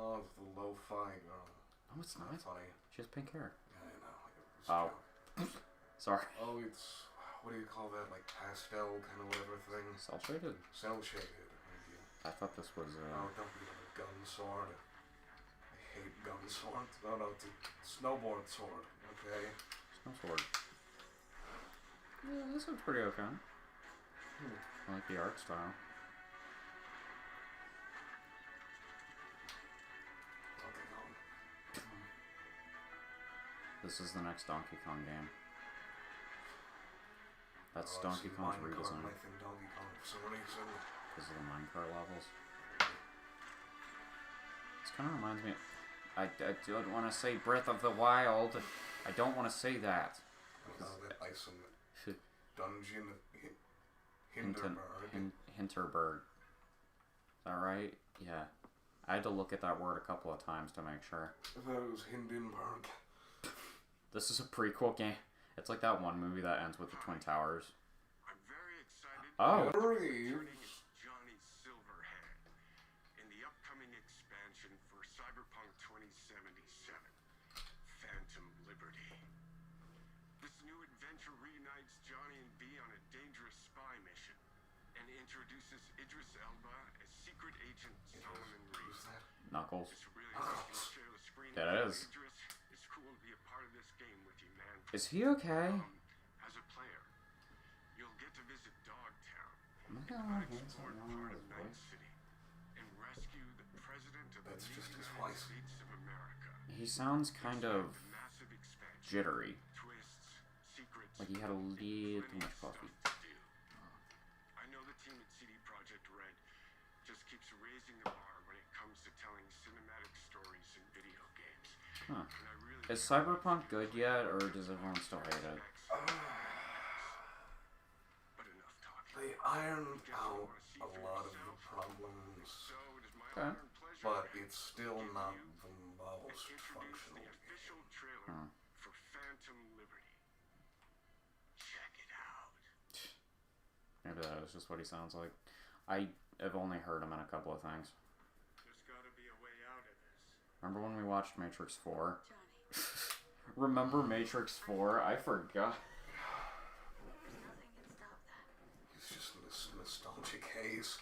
Oh, it's the lo-fi girl. No, it's not. That's funny. She has pink hair. Yeah, I know. Oh. Sorry. Oh, it's... What do you call that? Like pastel kind of whatever thing? Cell shaded? Cell shaded. I thought this was Oh, don't be like a gun sword. I hate gun swords. No, it's a snowboard sword. Okay? Snow sword. Yeah, this looks pretty okay. I like the art style. Donkey Kong. This is the next Donkey Kong game. That's Donkey Kong's redesign. I think Donkey Kong for some reason. Because of the minecart levels. This kind of reminds me... I don't want to say Breath of the Wild. I don't want to say that. That Isom Dungeon Hinterberg. Hinterberg. Is that right? Yeah. I had to look at that word a couple of times to make sure. I thought it was Hindenburg. This is a prequel game. It's like that one movie that ends with the Twin Towers. I'm very excited. Oh. Johnny Silverhand in the upcoming expansion for Cyberpunk 2077, Phantom Liberty. This new adventure reunites Johnny and B on a dangerous spy mission and introduces Idris Elba as secret agent Solomon Reed. Knuckles. It's really nice to share the screen. That is. Idris, it's cool to be a part of this game with you, man. Is he okay? As a player, you'll get to visit Dogtown, Explore part of Night City, and rescue the president of the United States of America. He sounds kind of Massive expansion, jittery. twists, secrets, Like he had a little too much coffee. I know the team at CD Projekt Red just keeps raising the bar when it comes to telling cinematic stories in video games. Huh. And I really Is Cyberpunk good yet, or does everyone still hate it? But enough talking. They ironed out a lot of the problems, So it is my Okay. honor and pleasure but it's still not the most introduce functional the game. official trailer for Phantom Liberty. Check it out. Maybe that is just what he sounds like. I have only heard him in a couple of things. There's gotta be a way out of this. Remember when we watched Matrix 4? Remember Matrix 4? I forgot. It's just this nostalgic haze.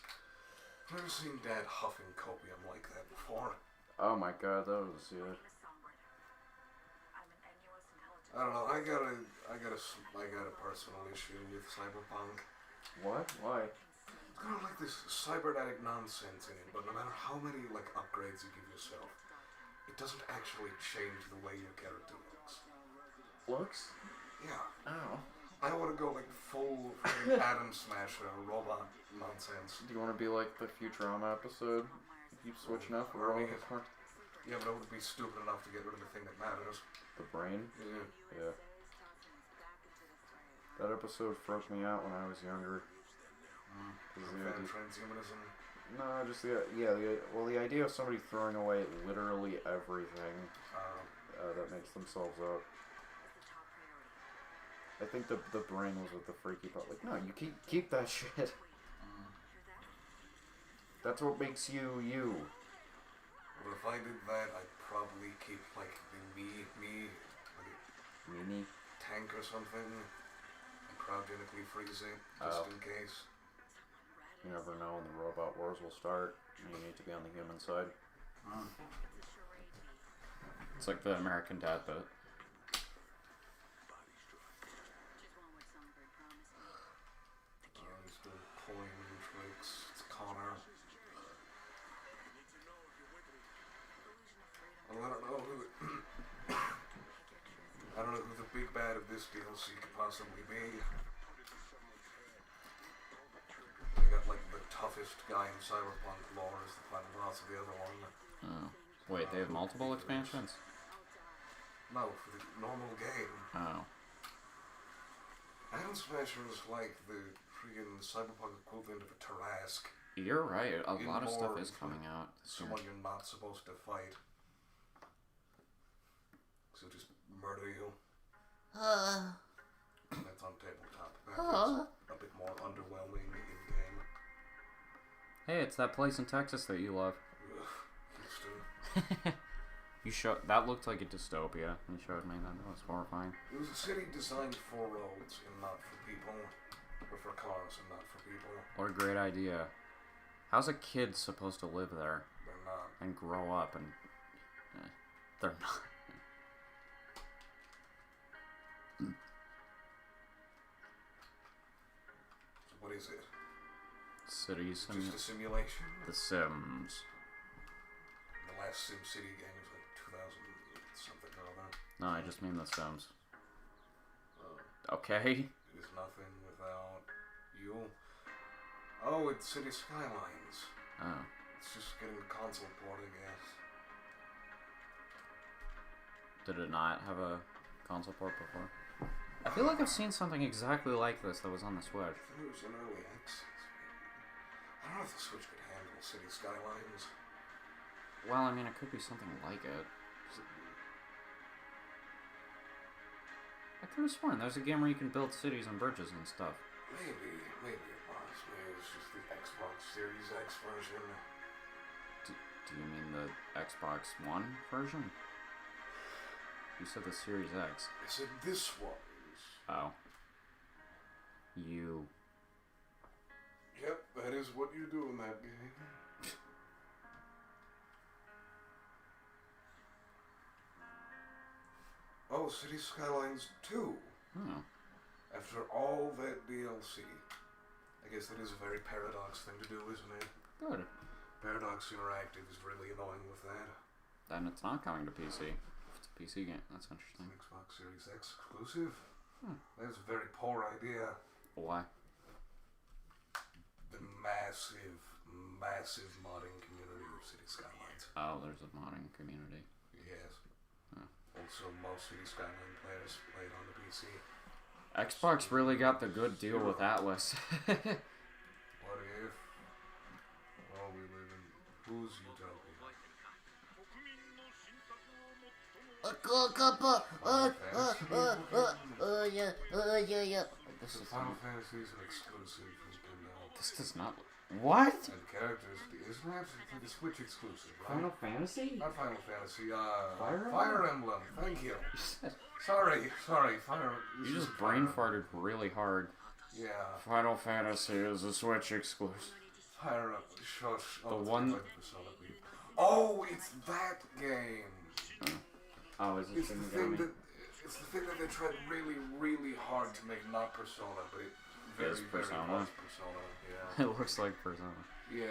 I've never seen Dad huffing copium like that before. Oh my god, that was it. I don't know. I got a personal issue with Cyberpunk. What? Why? It's kind of like this cybernetic nonsense in it, but no matter how many like upgrades you give yourself, it doesn't actually change the way your character looks. Looks? Yeah. Oh. I want to go like full Atom Smasher robot nonsense. Do you want to be like the Futurama episode? Keep switching up for all this part? Yeah, but I would be stupid enough to get rid of the thing that matters. The brain? Yeah. Yeah. That episode freaked me out when I was younger. Transhumanism. No, just the idea of somebody throwing away literally everything that makes themselves up. I think the brain was with the freaky part. Like, no, you keep that shit. That's what makes you you. Well, if I did that, I'd probably keep like the me Mini? tank or something and cryogenically freeze it just in case. You never know when the robot wars will start. You need to be on the human side. It's like the American Dad bit. He's doing pulling tricks. It's Connor. Well, I don't know who the big bad of this DLC could possibly be. They got like the toughest guy in Cyberpunk lore is the final boss of the other one. Oh. Wait, they have multiple expansions? No, for the normal game. Oh. Atom Smasher is like the freaking Cyberpunk equivalent of a Tarrasque. You're right, a lot of stuff more is coming out. Someone you're not supposed to fight. So just murder you. That's on tabletop. That is a bit more underwhelming in-game. Hey, it's that place in Texas that you love. Houston. You showed that looked like a dystopia. You showed me that. That was horrifying. It was a city designed for roads and not for people, or for cars and not for people. What a great idea. How's a kid supposed to live there? They're not. And grow up and... they're not. So what is it? Cities. Just a simulation? The Sims. The last Sim City game was like 2000 something or other. No, I just mean The Sims. Oh. Okay. It is nothing without you. Oh, it's City Skylines. Oh. It's just getting the console port, I guess. Did it not have a console port before? I feel like I've seen something exactly like this that was on the Switch. I think it was an early access. I don't know if the Switch could handle City Skylines. Well, I mean, it could be something like it. I could have sworn there's a game where you can build cities and bridges and stuff. Maybe it was. Maybe it's just the Xbox Series X version. Do you mean the Xbox One version? You said the Series X. I said this one. Oh. You. Yep, that is what you do in that game. Oh, City Skylines 2. Oh. After all that DLC. I guess that is a very Paradox thing to do, isn't it? Good. Paradox Interactive is really annoying with that. Then it's not coming to PC. If it's a PC game, that's It's interesting. an Xbox Series X exclusive. Hmm. That's a very poor idea. Why? The massive, massive modding community of City Skylines. Oh, there's a modding community. Yes. Huh. Also, most City Skyline players played on the PC. Xbox really got the good deal with Atlas. What if? Well, we live in whose utopia? Yeah. This is Final Fantasy is an exclusive. This does not. What? And characters, isn't that the Switch exclusive, right? Final Fantasy? Not Final Fantasy, Fire Fire Emblem. Thank you. Sorry, Fire. You just brain farted really hard. Yeah. Final Fantasy is a Switch exclusive. Fire Emblem. Shush. The one. Oh, it's that game. Oh, is it It's the thing that. It's the thing that they tried really, really hard to make not Persona, but it very, It's very Persona. much Persona. Yeah. It looks like Persona. Yeah,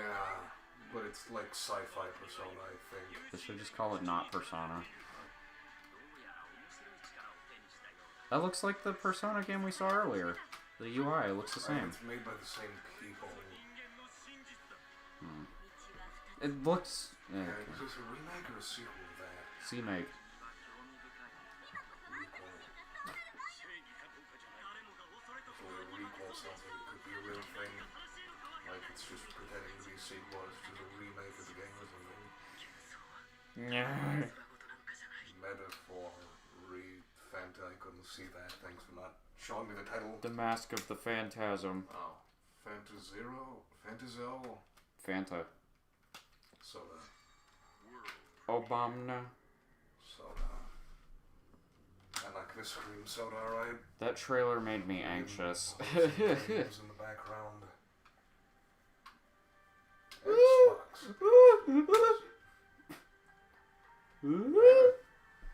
but it's like sci-fi Persona, I think. They should just call it not Persona. That looks like the Persona game we saw earlier. The UI looks the same. It's made by the same people. It looks... Yeah, Yeah, okay. is this a remake or a sequel of that? C-Make. Requel something, it could be a real thing. Like it's just pretending to be a sequel, it's just a remake of the game or something. Metaphor. Read Fanta, I couldn't see that. Thanks for not showing me the title. The Mask of the Phantasm. Oh. Fantazero? Fantazo? Fanta. Soda. Obama. Soda. I like this cream soda, alright? That trailer made me anxious. In the background. Xbox.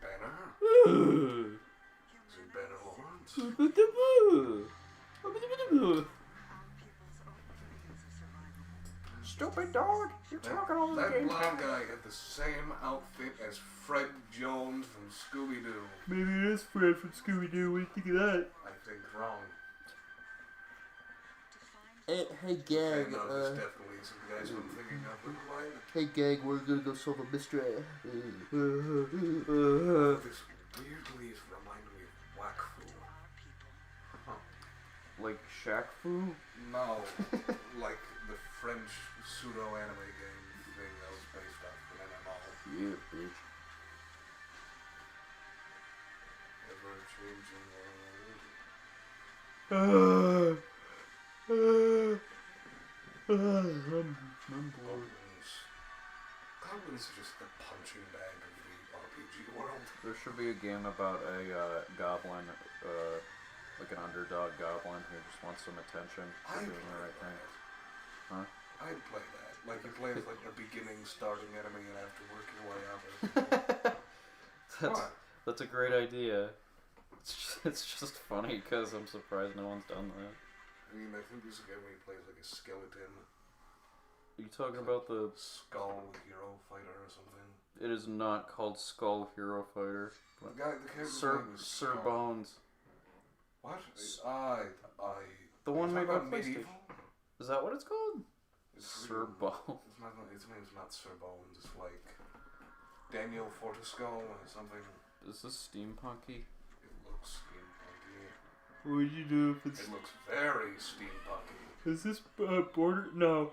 Banner? Is it Banner Lawrence? Stupid dog! You're talking over the That game. blonde guy had the same outfit as Fred Jones from Scooby-Doo. Maybe it is Fred from Scooby-Doo. What do you think of that? I think wrong. Hey Gag, No, there's definitely some guys who I'm thinking of. Never mind. hey Gag, we're gonna go solve a mystery. This weirdly is reminding me of Wakfu. Like Shaq Fu? No, like the French pseudo-anime game thing that was based off an MMO. Yeah, bitch. Ever-changing I'm bored. opens Goblins are just the punching bag of the RPG world. There should be a game about a goblin, like an underdog goblin who just wants some attention for I'd doing the play right thing. that. Huh? I'd play that. Like, you play as, like, the beginning starting enemy and after working your way up. That's a great idea. It's just funny because I'm surprised no one's done that. I mean, I think this is a game where he plays, like, a skeleton. Are you talking about the... Skull Hero Fighter or something? It is not called Skull Hero Fighter. The character's Sir name is Sir Skull. Bones. What? The one You're made by talking about PlayStation. Medieval? Is that what it's called? Sir Bones. His name's not Sir Bones. It's like Daniel Fortescue or something. Is this steampunky? It looks steampunky. What would you do if It looks very steampunky. Is this border? No.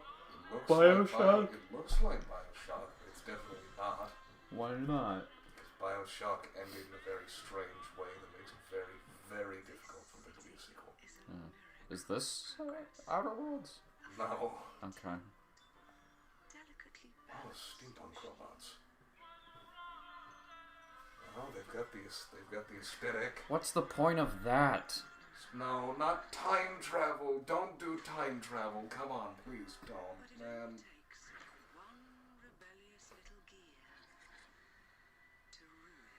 It looks Bioshock? It looks like Bioshock. It's definitely not. Why not? Because Bioshock ended in a very strange way that makes it very, very difficult for there to be a sequel. Is this Outer Worlds? No. Okay. Oh, steampunk robots. Oh, they've got the aesthetic. What's the point of that? No, not time travel. Don't do time travel. Come on, please don't, man.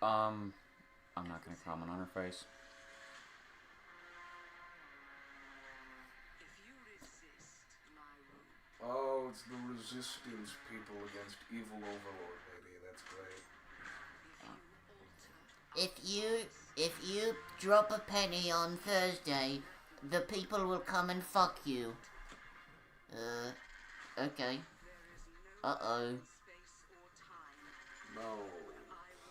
I'm not gonna comment on her face. Oh, it's the resistance people against evil overlord, lady. That's great. If you drop a penny on Thursday, the people will come and fuck you. Okay. Uh-oh. No.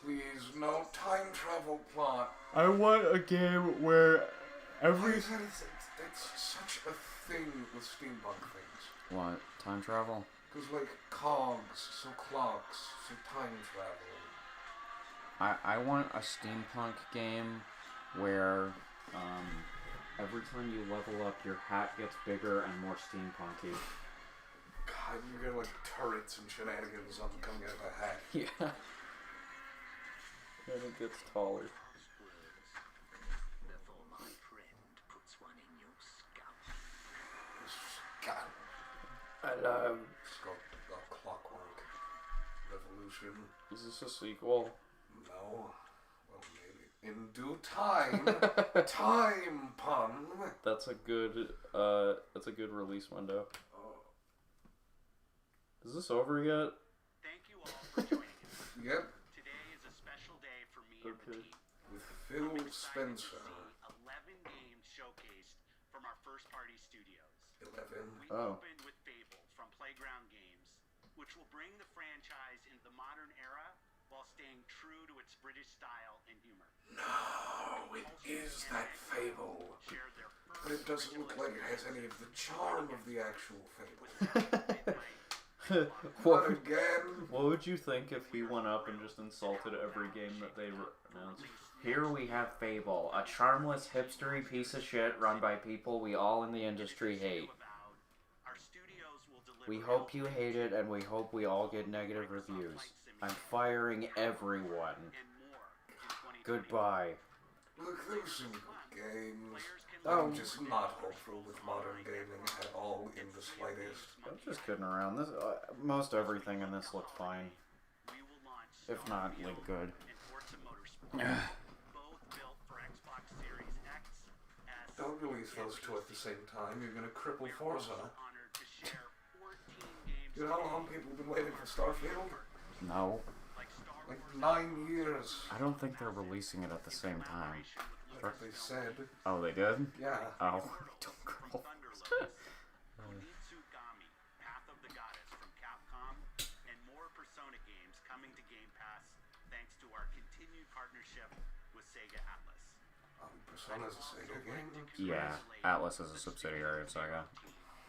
Please, no time travel plot. I want a game where Why is that? It's such a thing with steampunk things. What? Time travel? Because, like, cogs, so clocks, so time travel. I want a steampunk game where every time you level up, your hat gets bigger and more steampunky. God, you get, like, turrets and shenanigans on coming out of a hat. Yeah. And it gets taller. God. It's called Clockwork Revolution. Is this a sequel? No. Well, maybe. In due time. Time pun. That's a good release window. Oh. Is this over yet? Thank you all for joining us. Yep. Today is a special day for me and the Okay. team. With I'm Phil excited to Spencer. see 11 games showcased from our first-party studios. 11. We Oh. opened with Fable from Playground Games, which will bring the franchise into the modern era while staying true to its British style and humor. No, it is that Fable. Shared their first But it doesn't look like it has any of the charm of the actual Fable. What, But again, what would you think if he went up and just insulted every game that they announced? Here we have Fable, a charmless, hipstery piece of shit run by people we all in the industry hate. Our studios will deliver We hope you hate it, and we hope we all get negative reviews. I'm firing everyone. and more in 2020. Goodbye. look, there's some good games. Oh. I'm just not hopeful with modern gaming at all in the slightest. I'm just kidding around. This most everything in this looked fine, We will launch if not like good. and Forza Motorsport, both built for Xbox Series X as Don't release those two at the same time. You're gonna cripple Forza. honored to share 14 games You know how long people have been waiting for Starfield? No, like Star Like Wars 9 years. I don't think they're releasing it at the same time. That's what they said. Oh, they did? Yeah. Oh, don't girl. Thunderlords, Onitsugami, Path of the Goddess from Capcom, and more Persona games coming to Game Pass thanks to our continued partnership with Sega Atlas. Persona's a Sega game. Yeah, Atlas is a subsidiary of Sega.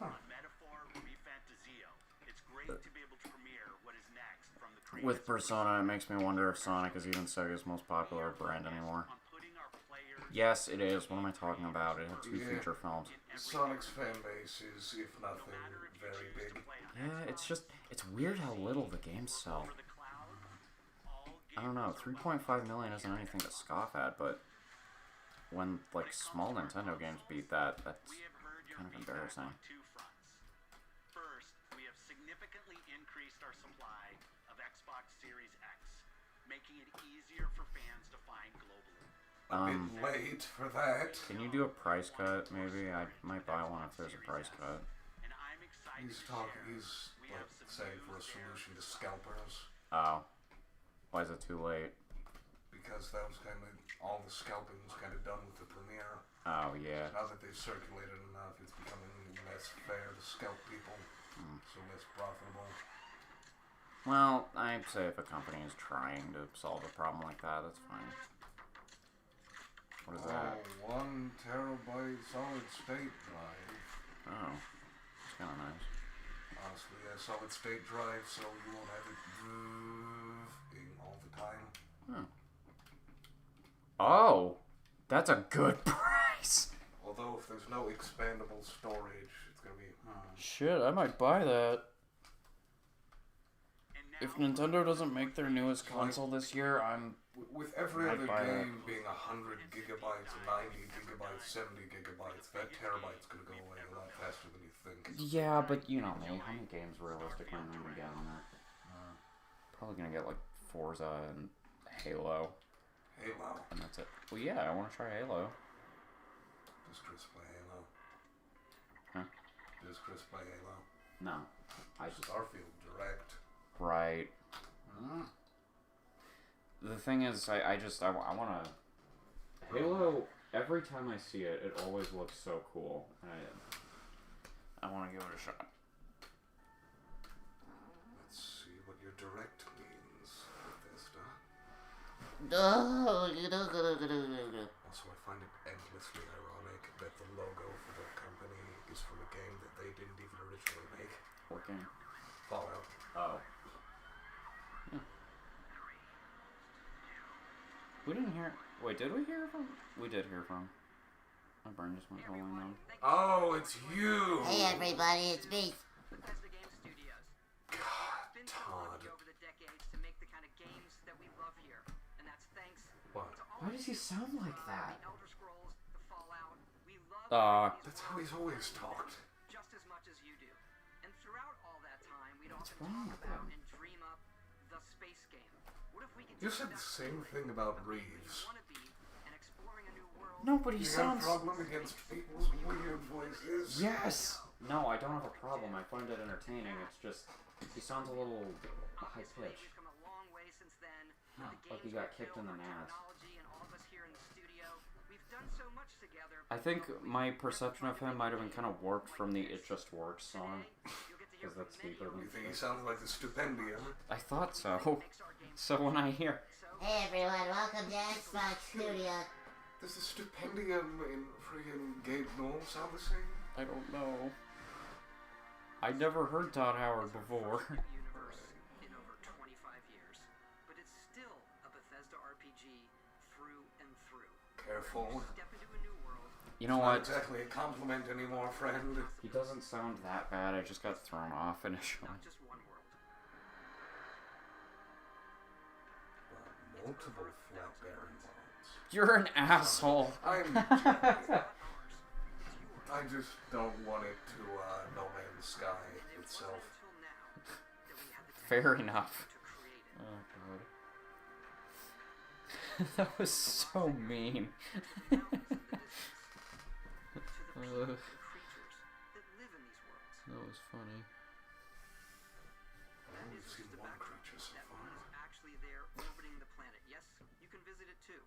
On Metaphor Refantazio, it's great to be able to premiere what is next from the creators With Persona, it makes me wonder if Sonic is even Sega's most popular brand anymore. on putting our players Yes, it is. What am I talking about? It had two Yeah. feature films. in Sonic's fan base is, if nothing, very big. Yeah, it's weird how little the games sell. I don't know, 3.5 million isn't anything to scoff at, but when, like, small Nintendo games beat that, that's kind of embarrassing. First, we have significantly increased our supply of Xbox Series X, making it easier for fans to find globally. A bit late for that. Can you do a price cut, maybe? I might buy one if there's a price cut. And I'm excited He's to talking. share He's we like have some saying for a news there. solution to scalpers Oh. Why is it too late? because that was kind of all the scalping was kind of done with the premiere. Oh, yeah. Now that they've circulated enough, it's becoming less fair to scalp people, so less profitable. Well, I'd say if a company is trying to solve a problem like that, that's fine. What is that? Oh, 1 terabyte solid state drive. Oh. It's kind of nice. Honestly, a solid state drive, so you won't have it drooping all the time. Oh! That's a good price! Although if there's no expandable storage, it's gonna be Shit, I might buy that. And now, If Nintendo doesn't make their newest console this year, I'm... with every I'd other buy that. game being 100 gigabytes, 90 gigabytes, 70 gigabytes, that terabyte's gonna go away a lot faster than you think. Yeah, but you know me. How many games realistically am I gonna get on that? Probably gonna get like Forza and Halo, Halo. and that's it. Well, yeah, I want to try Halo. Does Chris play Halo? Huh? Does Chris play Halo? No, I just Starfield Direct. right. The thing is, I want to Halo. Every time I see it, it always looks so cool. I want to give it a shot. Let's see what your Direct means, Bethesda. Oh, Also, I find it endlessly ironic that the logo for the company is from a game that they didn't even originally make. What game? Fallout. Oh. We didn't hear. Wait, did we hear from? We did hear from. My brain just went rolling on. Oh, it's you! Hey everybody, it's me. Bethesda Game Studios. God, Been so lucky Todd. over the decades to make the kind of games that we love here, and that's thanks What? to all Why does he sound like that? the Elder Scrolls, the Fallout. We love these That's how he's always talked. just as much as you do. And throughout all that time, we'd What's often wrong talk with about him? and dream up the space game. What if we could You take said that the same story thing about of being who Reeves. you wanna be and exploring a new world? No, but he You got a sounds. problem against people's weird voices? Yes. No, I don't have a problem. I find it entertaining. It's just he sounds a little high Obviously, pitched. we've come a long way since then. Like he got kicked in the nads. Technology and all of us here in the studio, we've done so much together. I think my perception of him might have been kind of warped from the "It Just Works" song, because that's deeper You than. think he sounds like the Stupendium? I thought so. So when I hear, Hey everyone, welcome to Xbox Studio. Does the Stupendium in friggin' Gabe Newell sound the same? I don't know. I never heard Todd Howard before. Universe in over 25 years, but it's still a Bethesda RPG through and through. Careful. Step into a new world. You know Not what? exactly a compliment anymore, friend. He doesn't sound that bad. I just got thrown off initially. Not just one world. Multiple flat bearing bones. You're an asshole. I'm Ours. It's yours. I just don't want it to No Man's Sky And it itself. wasn't until now that we had the Fair technology enough. to create it. Oh god. That was so mean. To the mountains in the distance, to the people Uh. and creatures that live in these worlds. That was funny. I've only seen the one background. creature so That far. moon is actually there orbiting the planet. Yes, you can visit it too.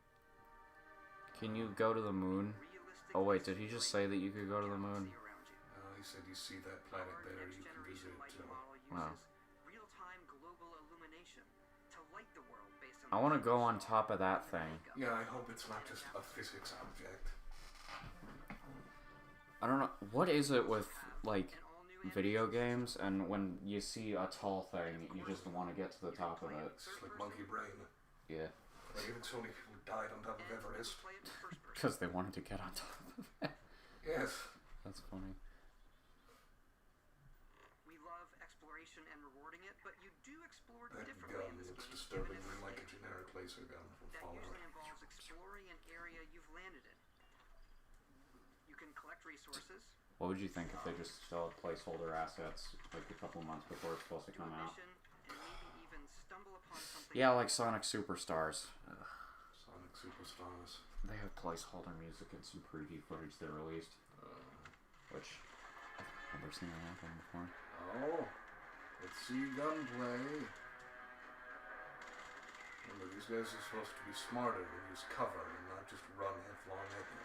Can you go to the moon? Realistically, Oh wait, it's did he just great say that you could go to the moon? galaxy around you. He said you see that planet Our there, next you can generation visit it lighting too. model uses Wow. real-time global illumination to light the world based on I want to go on top of that thing. Yeah, I hope it's not just a physics object. I don't know. What is it with, like, an all-new video games and when you see a tall thing, you just want to get to the top of it? It's like monkey brain. Yeah. Like even so many people died on top of Everest. play it in first person. Because they wanted to get on top of it. Yes. That's funny. We love exploration and rewarding it, but you do explore That differently gun in this looks game, disturbingly given its like a state. generic laser gun from That Fallout. usually involves exploring an area you've landed in. You can collect resources, What would you think if they just still had placeholder assets like a couple months before it's supposed to do a come out? mission, and maybe even stumble upon something. Yeah, like Sonic Superstars. Sonic Superstars. They have placeholder music and some preview footage they released, which I've never seen that happen before. Oh, let's see gunplay. Remember, these guys are supposed to be smarter and use cover and not just run headlong at you.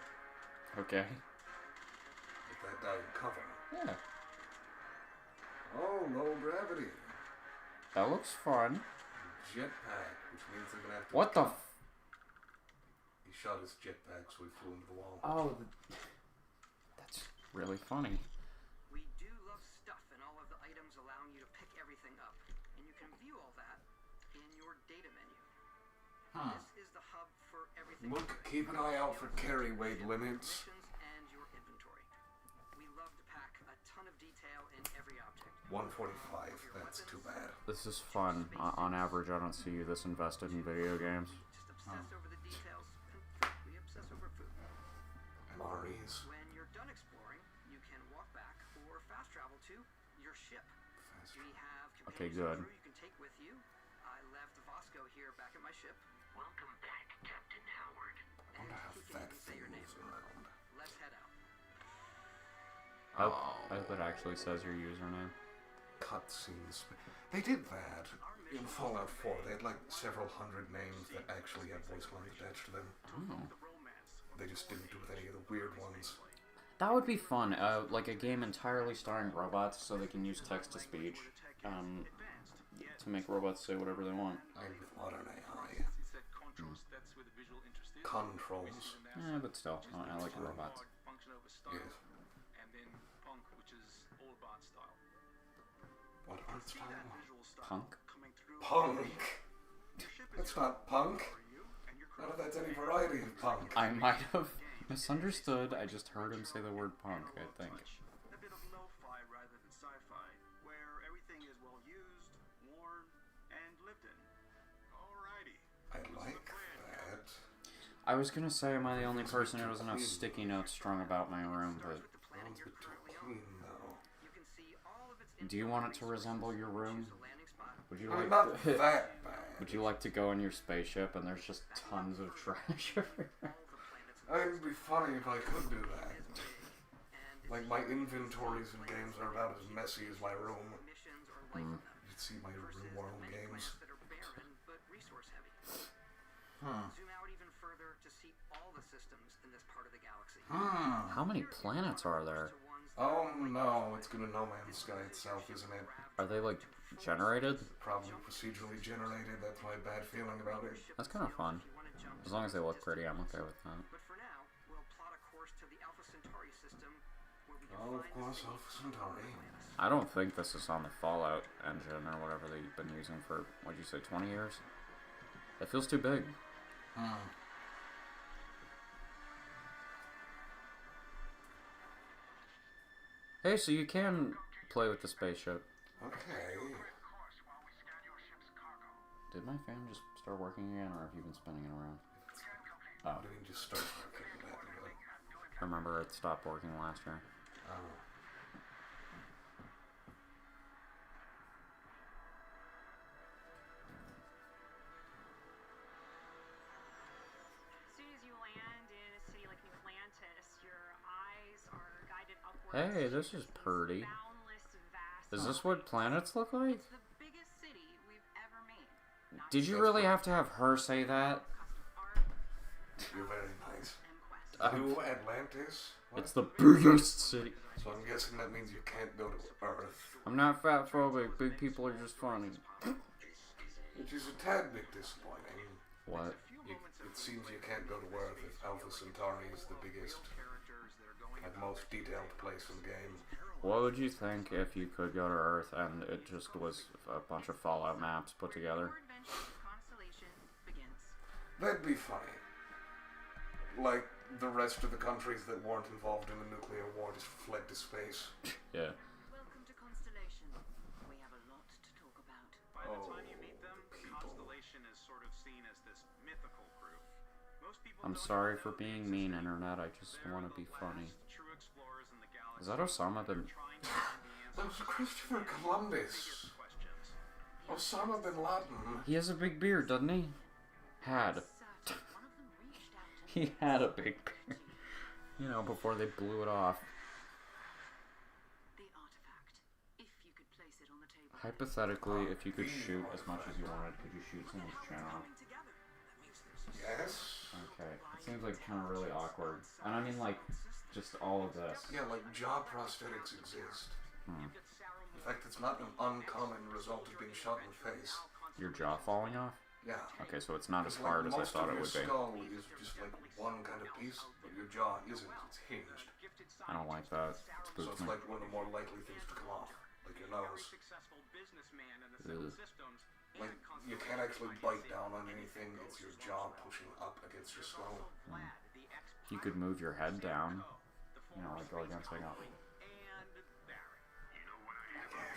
Okay. Get that guy in cover. Yeah. Oh, low gravity. That looks fun. Jetpack, which means they're gonna have to. What the He shot his jetpack, so he flew into the wall. Oh, that's really funny. We do love stuff, and all of the items allowing you to pick everything up. And you can view all that in your data menu. This is the hub for everything. Look, keep an eye out for carry weight limits. Missions and your inventory. We love to pack a ton of detail in every object. 145, that's too bad. This is fun. On average, I don't see you this invested in video games. Just obsess over the details, and food. We obsess over food. MREs. When you're done exploring, you can walk back or fast travel to your ship. We have Okay, companions good. and crew you can take with you. I left Vasco here back at my ship. Welcome back, Captain Howard. I wonder how He can that even say thing your name. moves around. Let's head out. I hope it actually says your username. Cutscenes. They did that in Fallout 4. They had like several hundred names that actually had voice lines attached to them. Oh. They just didn't do with any of the weird ones. That would be fun. Like a game entirely starring robots, so they can use text to speech. To make robots say whatever they want. And with modern AI. Controls. Yeah, but still, I like robots. Yes. What art style? Punk? Punk! That's not punk. None of that's any variety of punk. I might have misunderstood. I just heard him say the word punk, I think. A bit of lo-fi rather than sci-fi, where everything is well used, worn, and lived in. Alrighty. I like that. I was gonna say, am I the only person who has enough sticky notes strung about my room, but Sounds a bit too clean, though. You can see all of its do you want it to resemble your room? a landing spot. Would you I'm like not that bad. Would you like to go in your spaceship and there's just tons of trash everywhere? It'd be funny if I could do that. Like, my inventories in games are about as messy as my room. Missions or life in them. You'd see my Versus room world many games. planets that are barren but resource heavy. Huh. Zoom out even further to see all the systems in this part of the galaxy. How many planets are there? To ones Oh no, it's gonna No Man's Sky itself, isn't it? Are they, like, generated? Probably procedurally generated, that's my bad feeling about it. That's kind of fun. As long as they look pretty, I'm okay with that. But for now, we'll plot a course to the Alpha Centauri system where we can Oh, of find course, the Alpha Centauri. I don't think this is on the Fallout engine or whatever they've been using for, what'd you say, 20 years? It feels too big. Hey, so you can play with the spaceship. Okay. Did my fan just start working again, or have you been spinning it around? I didn't just start working that way. Remember, it stopped working last year. Oh. As soon as you land in a city like New Atlantis, your eyes are guided upwards. Hey, this to is this pretty. boundless, vast Is this what planets look like? It's the biggest city we've ever made. Not Did you That's really what- have to have her say that? custom art, You're very nice. and quest. New Atlantis? What? It's the biggest city. So I'm guessing that means you can't go to Earth. I'm not fat phobic. Big people are just funny. Which is a tad bit disappointing. What? It seems you can't go to Earth if Alpha Centauri is the biggest and most detailed place in the game. What would you think if you could go to Earth and it just was a bunch of Fallout maps put together? Your adventure with Constellation begins. That'd be funny. Like, the rest of the countries that weren't involved in the nuclear war just fled to space. Yeah. Welcome to Constellation. We have a lot to talk about. By the time you meet them, Constellation is sort of seen as this mythical group. Most people I'm don't sorry even for know they being exist mean, anymore. Internet. I just They're want to the be funny. last true explorers in the galaxy. Is that Osama bin... Trying to find the That was answers to Christopher the Columbus. biggest questions. Osama bin Laden. He has a big beard, doesn't he? Had. Certain one of them reached out to He had a big beard. You know, before they blew it off. the artifact. If you could place it on the table. Hypothetically, if you could shoot as much as you wanted, could you shoot someone's channel? Yes. Okay. It seems like kind of really awkward. And I mean, like, just all of this. Yeah, like jaw prosthetics exist. Hmm. In fact, it's not an uncommon result of being shot in the face. Your jaw falling off? Yeah. Okay, so it's not as Because, hard as I most thought of it your would be. skull is just like one kind of piece, but your jaw isn't. It's hinged. I don't like that. It So spooks it's me. like one of the more likely things to come off, like your nose. Ugh. Like, you can't actually bite down on anything. It's your jaw pushing up against your skull. You could move your head down. You know, like go against like a...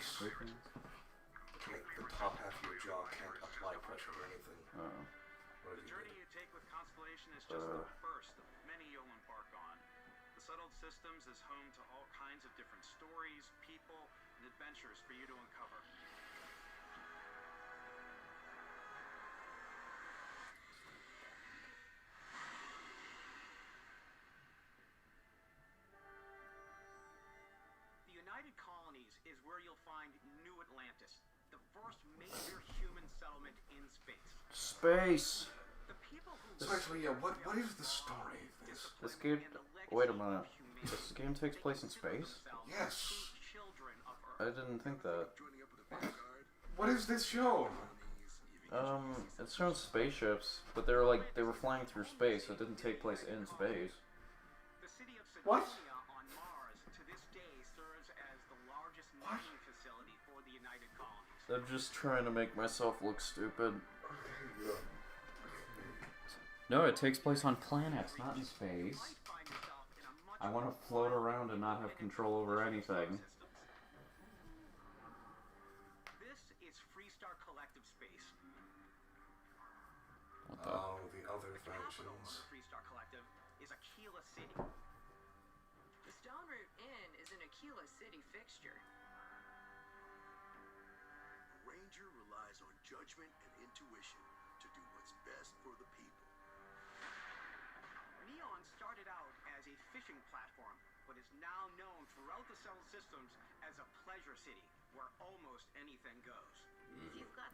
Yes. Like, the top half of your jaw can't apply pressure or anything. Uh-oh. What The if you journey did? you take with Constellation is just the first of many you'll embark on. The settled systems is home to all kinds of different stories, people, and adventures for you to uncover. The United Colonies is where you'll find New Atlantis, the first major human settlement in space. Space! The people who So actually, yeah, what is the story of this? This game... Wait a minute. This game takes place in space? Yes. I didn't think that. What is this show? It shows spaceships, but they were flying through space, so it didn't take place in space. The city of What? Sidonia on Mars to this day serves as the largest mining facility for the United Colonies. I'm just trying to make myself look stupid. No, it takes place on planets, not in space. I want to float around and not have control over anything. This is Freestar Collective Space. What the? Oh, the other The capital of functions. the Freestar Collective is Aquila City. The Stone Root Inn is an Aquila City fixture. Ranger relies on judgment and intuition to do what's best for the people. Neon started out as a fishing platform, but is now known throughout the settled systems as a pleasure city, where almost anything goes.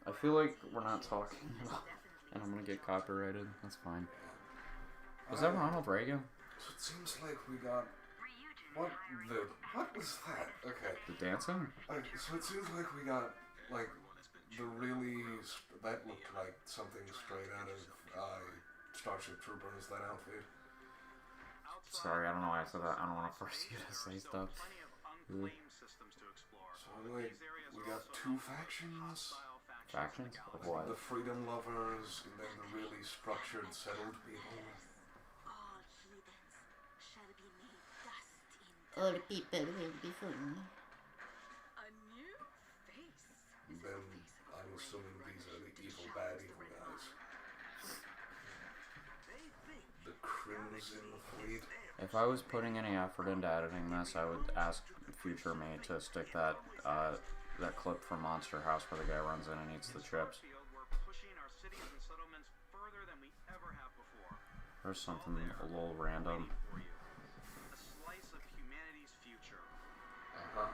I feel like we're not talking enough, and I'm gonna get copyrighted. That's fine. Was that Ronald Reagan? So it seems like we got... What was that? Okay. The dancing? So it seems like we got, like, the really... That looked like something straight out of Starship Troopers, that outfit. Sorry, I don't know why I said that. I don't want to force you to say stuff. So, like, we got two factions? Factions? Of what? The freedom lovers, and then the really structured, settled people. All heathens shall be made dust in All people will be free. a new face. And then, I'm assuming these are the evil, bad evil guys. The Crimson Fleet. If I was putting any effort into editing this, I would ask future me to stick that that clip from Monster House where the guy runs in and eats the chips. We're pushing our cities and settlements further than we ever have before. Or something a little random. For you. A slice of humanity's future. Uh-huh.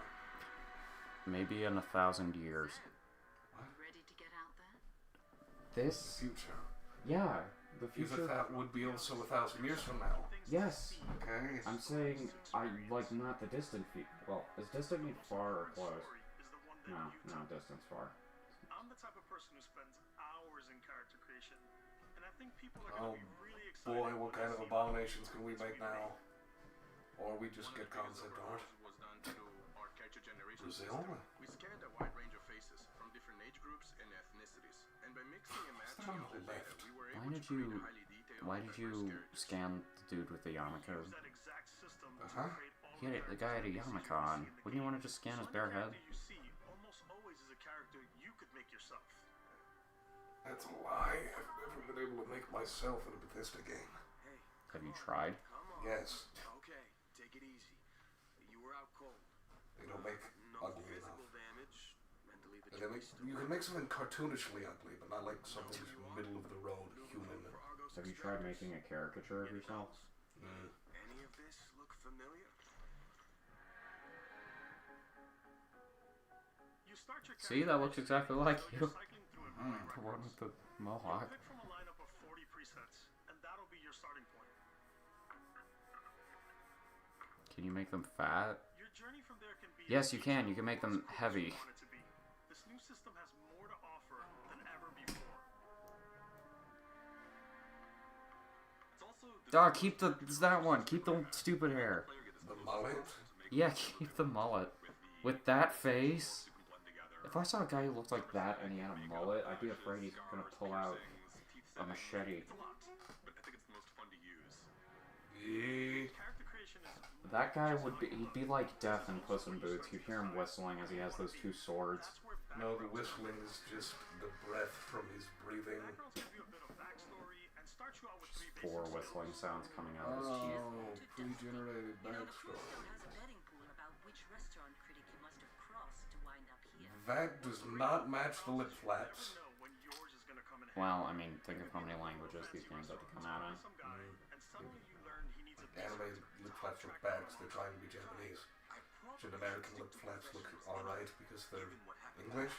Maybe in 1,000 years. Ready to get out there? This? Future. Yeah. The If future. that would be also 1,000 years from now. Yes. Okay. I'm saying, like not the distant future. Well, is distant mean far or close? No, distance far. I'm the type of person who spends hours in character creation, and I think people are Oh going to be really excited. boy, what kind of abominations can we make now? Or we just get concept art. Was done through our character generation Brazil? system. We scanned a wide range of faces from different age groups and ethnicities, and by mixing and matching on of the the data, left? we were Why able did to create you- a highly detailed Why and did diverse you characters. scan the dude with the yarmulke. Use that exact system to Uh-huh. create all He had the guy had a yarmulke on. Wouldn't you want to just scan his bare head? you see almost always is a character you could make yourself. That's a lie. I've never been able to make myself in a Bethesda game. Hey, Have you tried? come on. Yes, Okay, take it easy. You were out cold. they don't make No ugly enough. physical damage. Mentally, the And they make, joke's still you can make something cartoonishly ugly, but not like something just middle of the road human. for Argos Have you tried experiments. making a caricature of yourself? Mm. Any of this look familiar? You start your See, that looks exactly like so you. you're cycling through a million The one records. with the You mohawk. pick from a lineup of 40 presets, and that'll be your starting point. Can you make them fat? Your journey from there can be Yes, you can. You can make them as close as heavy. you want it to be. This new system has more to offer than ever before. It's also Dog, keep that one. Keep the stupid hair. The mullet? Yeah, keep the mullet. With that face. If I saw a guy who looked like that and he had a mullet, I'd be afraid he's gonna pull out a machete. but I think it's the most fun to use. Yeah. Character creation is That guy he'd be like Death in Puss in Boots. You'd hear him whistling as he has those two swords. that's where No, the whistling is just the breath from his breathing. backgrounds give you a bit of backstory and start you out with Just 3 basic four skills. whistling sounds coming out of his teeth. Oh, pre-generated You know, the backstory. professor has a betting pool about which restaurant critic you must have crossed to wind up here. That does not match the lip flaps. Never know when yours is gonna come in Well, I mean, think of how many languages these games have to come out in. some guy, and suddenly you learn he needs a Animated lip flaps look bad because they're trying to be Japanese. Should American lip flaps look alright because they're English?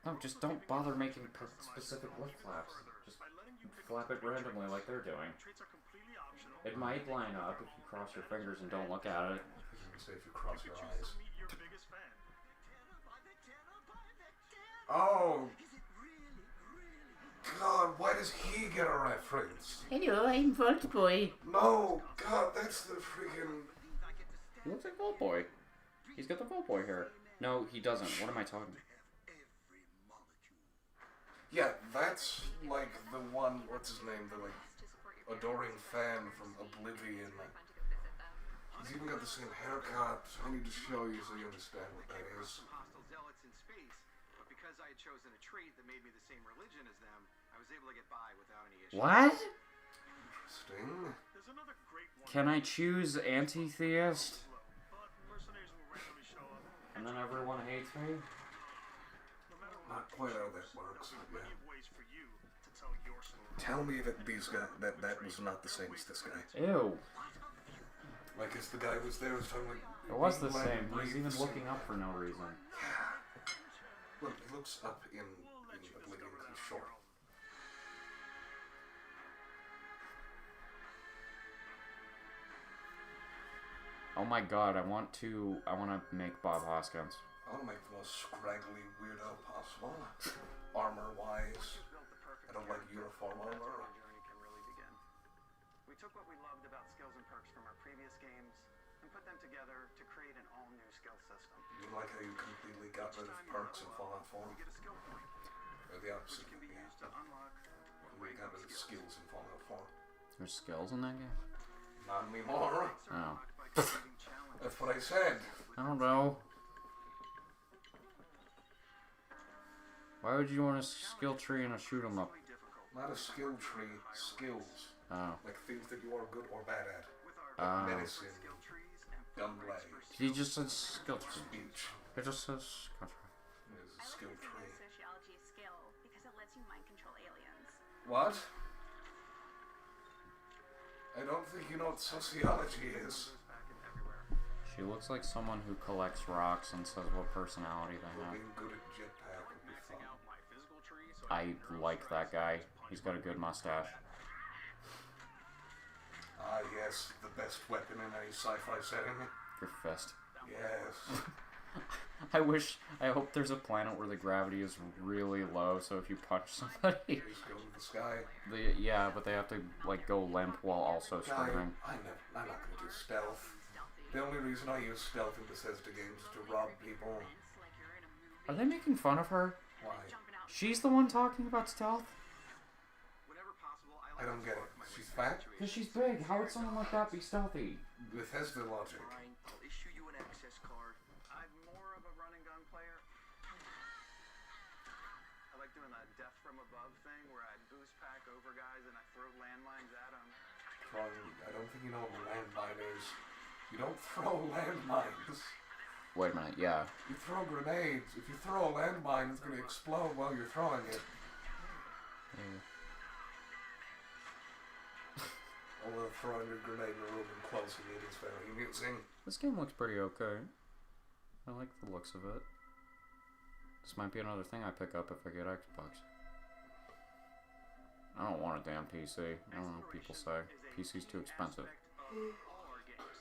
No, just don't bother making specific lip flaps. Just flap it randomly like they're doing. traits are completely optional. It might line up if you cross your fingers and don't look at it. You can say if you cross your eyes. Meet your biggest fan. Oh! God, why does he get a reference? Hello, I'm Vault Boy. No! God, that's the freaking... He looks like Vault Boy. He's got the Vault Boy hair. No, he doesn't. What am I talking about? Yeah, that's like the one, what's his name, the like adoring fan from Oblivion. He's even got the same haircut. I need to show you so you understand what that is. Some hostile zealots in space, but because I had chosen a trait that made me the same religion as them, I was able to get by without any issues. What? Interesting. There's another great one. Can I choose anti-theist? But mercenaries will randomly show up. And then everyone hates me? No matter Not quite how that works, but plenty yeah. of ways for you to tell your story. Tell me that these guys, that was not the same as this guy. Ew. Like, as the guy was there, was talking like... It was the being same. like, He was even looking up for no reason. Look, he looks up in Oblivion, he's short. Oh my god, I want to make Bob Hoskins. I want to make the most scraggly weirdo possible. Armor-wise. I don't like uniform That's where armor. our journey can really begin. We took what we loved about skills and perks from our previous games and put them together to create an all-new skill system. You like how you completely got rid of perks in Fallout 4? You get a skill point, Or the opposite, which can be yeah. used to unlock We got rid of skills in Fallout 4. There's skills in that game? Not anymore. Traits are Oh. unlocked by completing challenges. That's what I said. I don't know. Why would you want a skill tree and a shoot 'em up? Really difficult. Not a skill tree, skills. Oh. Like things that you are good or bad at. With our Medicine, skill trees and gun footprints blade, for He just said skill tree. speech. It just says skill tree. There's a I skill like tree. the sociology skill because it lets you mind control aliens. What? I don't think you know what sociology is. back and everywhere. She looks like someone who collects rocks and says what personality they Well, have. being good at jetpack would be fun. Out my physical tree, so I like that guy. He's got a good mustache. Ah, yes, the best weapon in any sci-fi setting. Your fist. Yes. I hope there's a planet where the gravity is really low, so if you punch somebody, Just go to the sky. yeah, but they have to like go limp while also Guy, screaming. I'm not gonna do stealth. The only reason I use stealth in Bethesda games is to rob people. Are they making fun of her? Why? She's the one talking about stealth? whenever possible, I I don't get it. She's fat? Because she's big. How would someone like that be stealthy? Bethesda logic. Fine, I'll issue you an access card. I'm more of a run and gun player. I like doing that death from above thing where I boost pack over guys and I throw landmines at them. I don't think you know what a landmine is. You don't throw landmines. Wait a minute, yeah. You throw grenades. If you throw a landmine, it's going to explode while you're throwing it. Although throwing a grenade in a room and closing it is very amusing. This game looks pretty okay. I like the looks of it. This might be another thing I pick up if I get Xbox. I don't want a damn PC. I don't know what people say. PC's too expensive. All our games.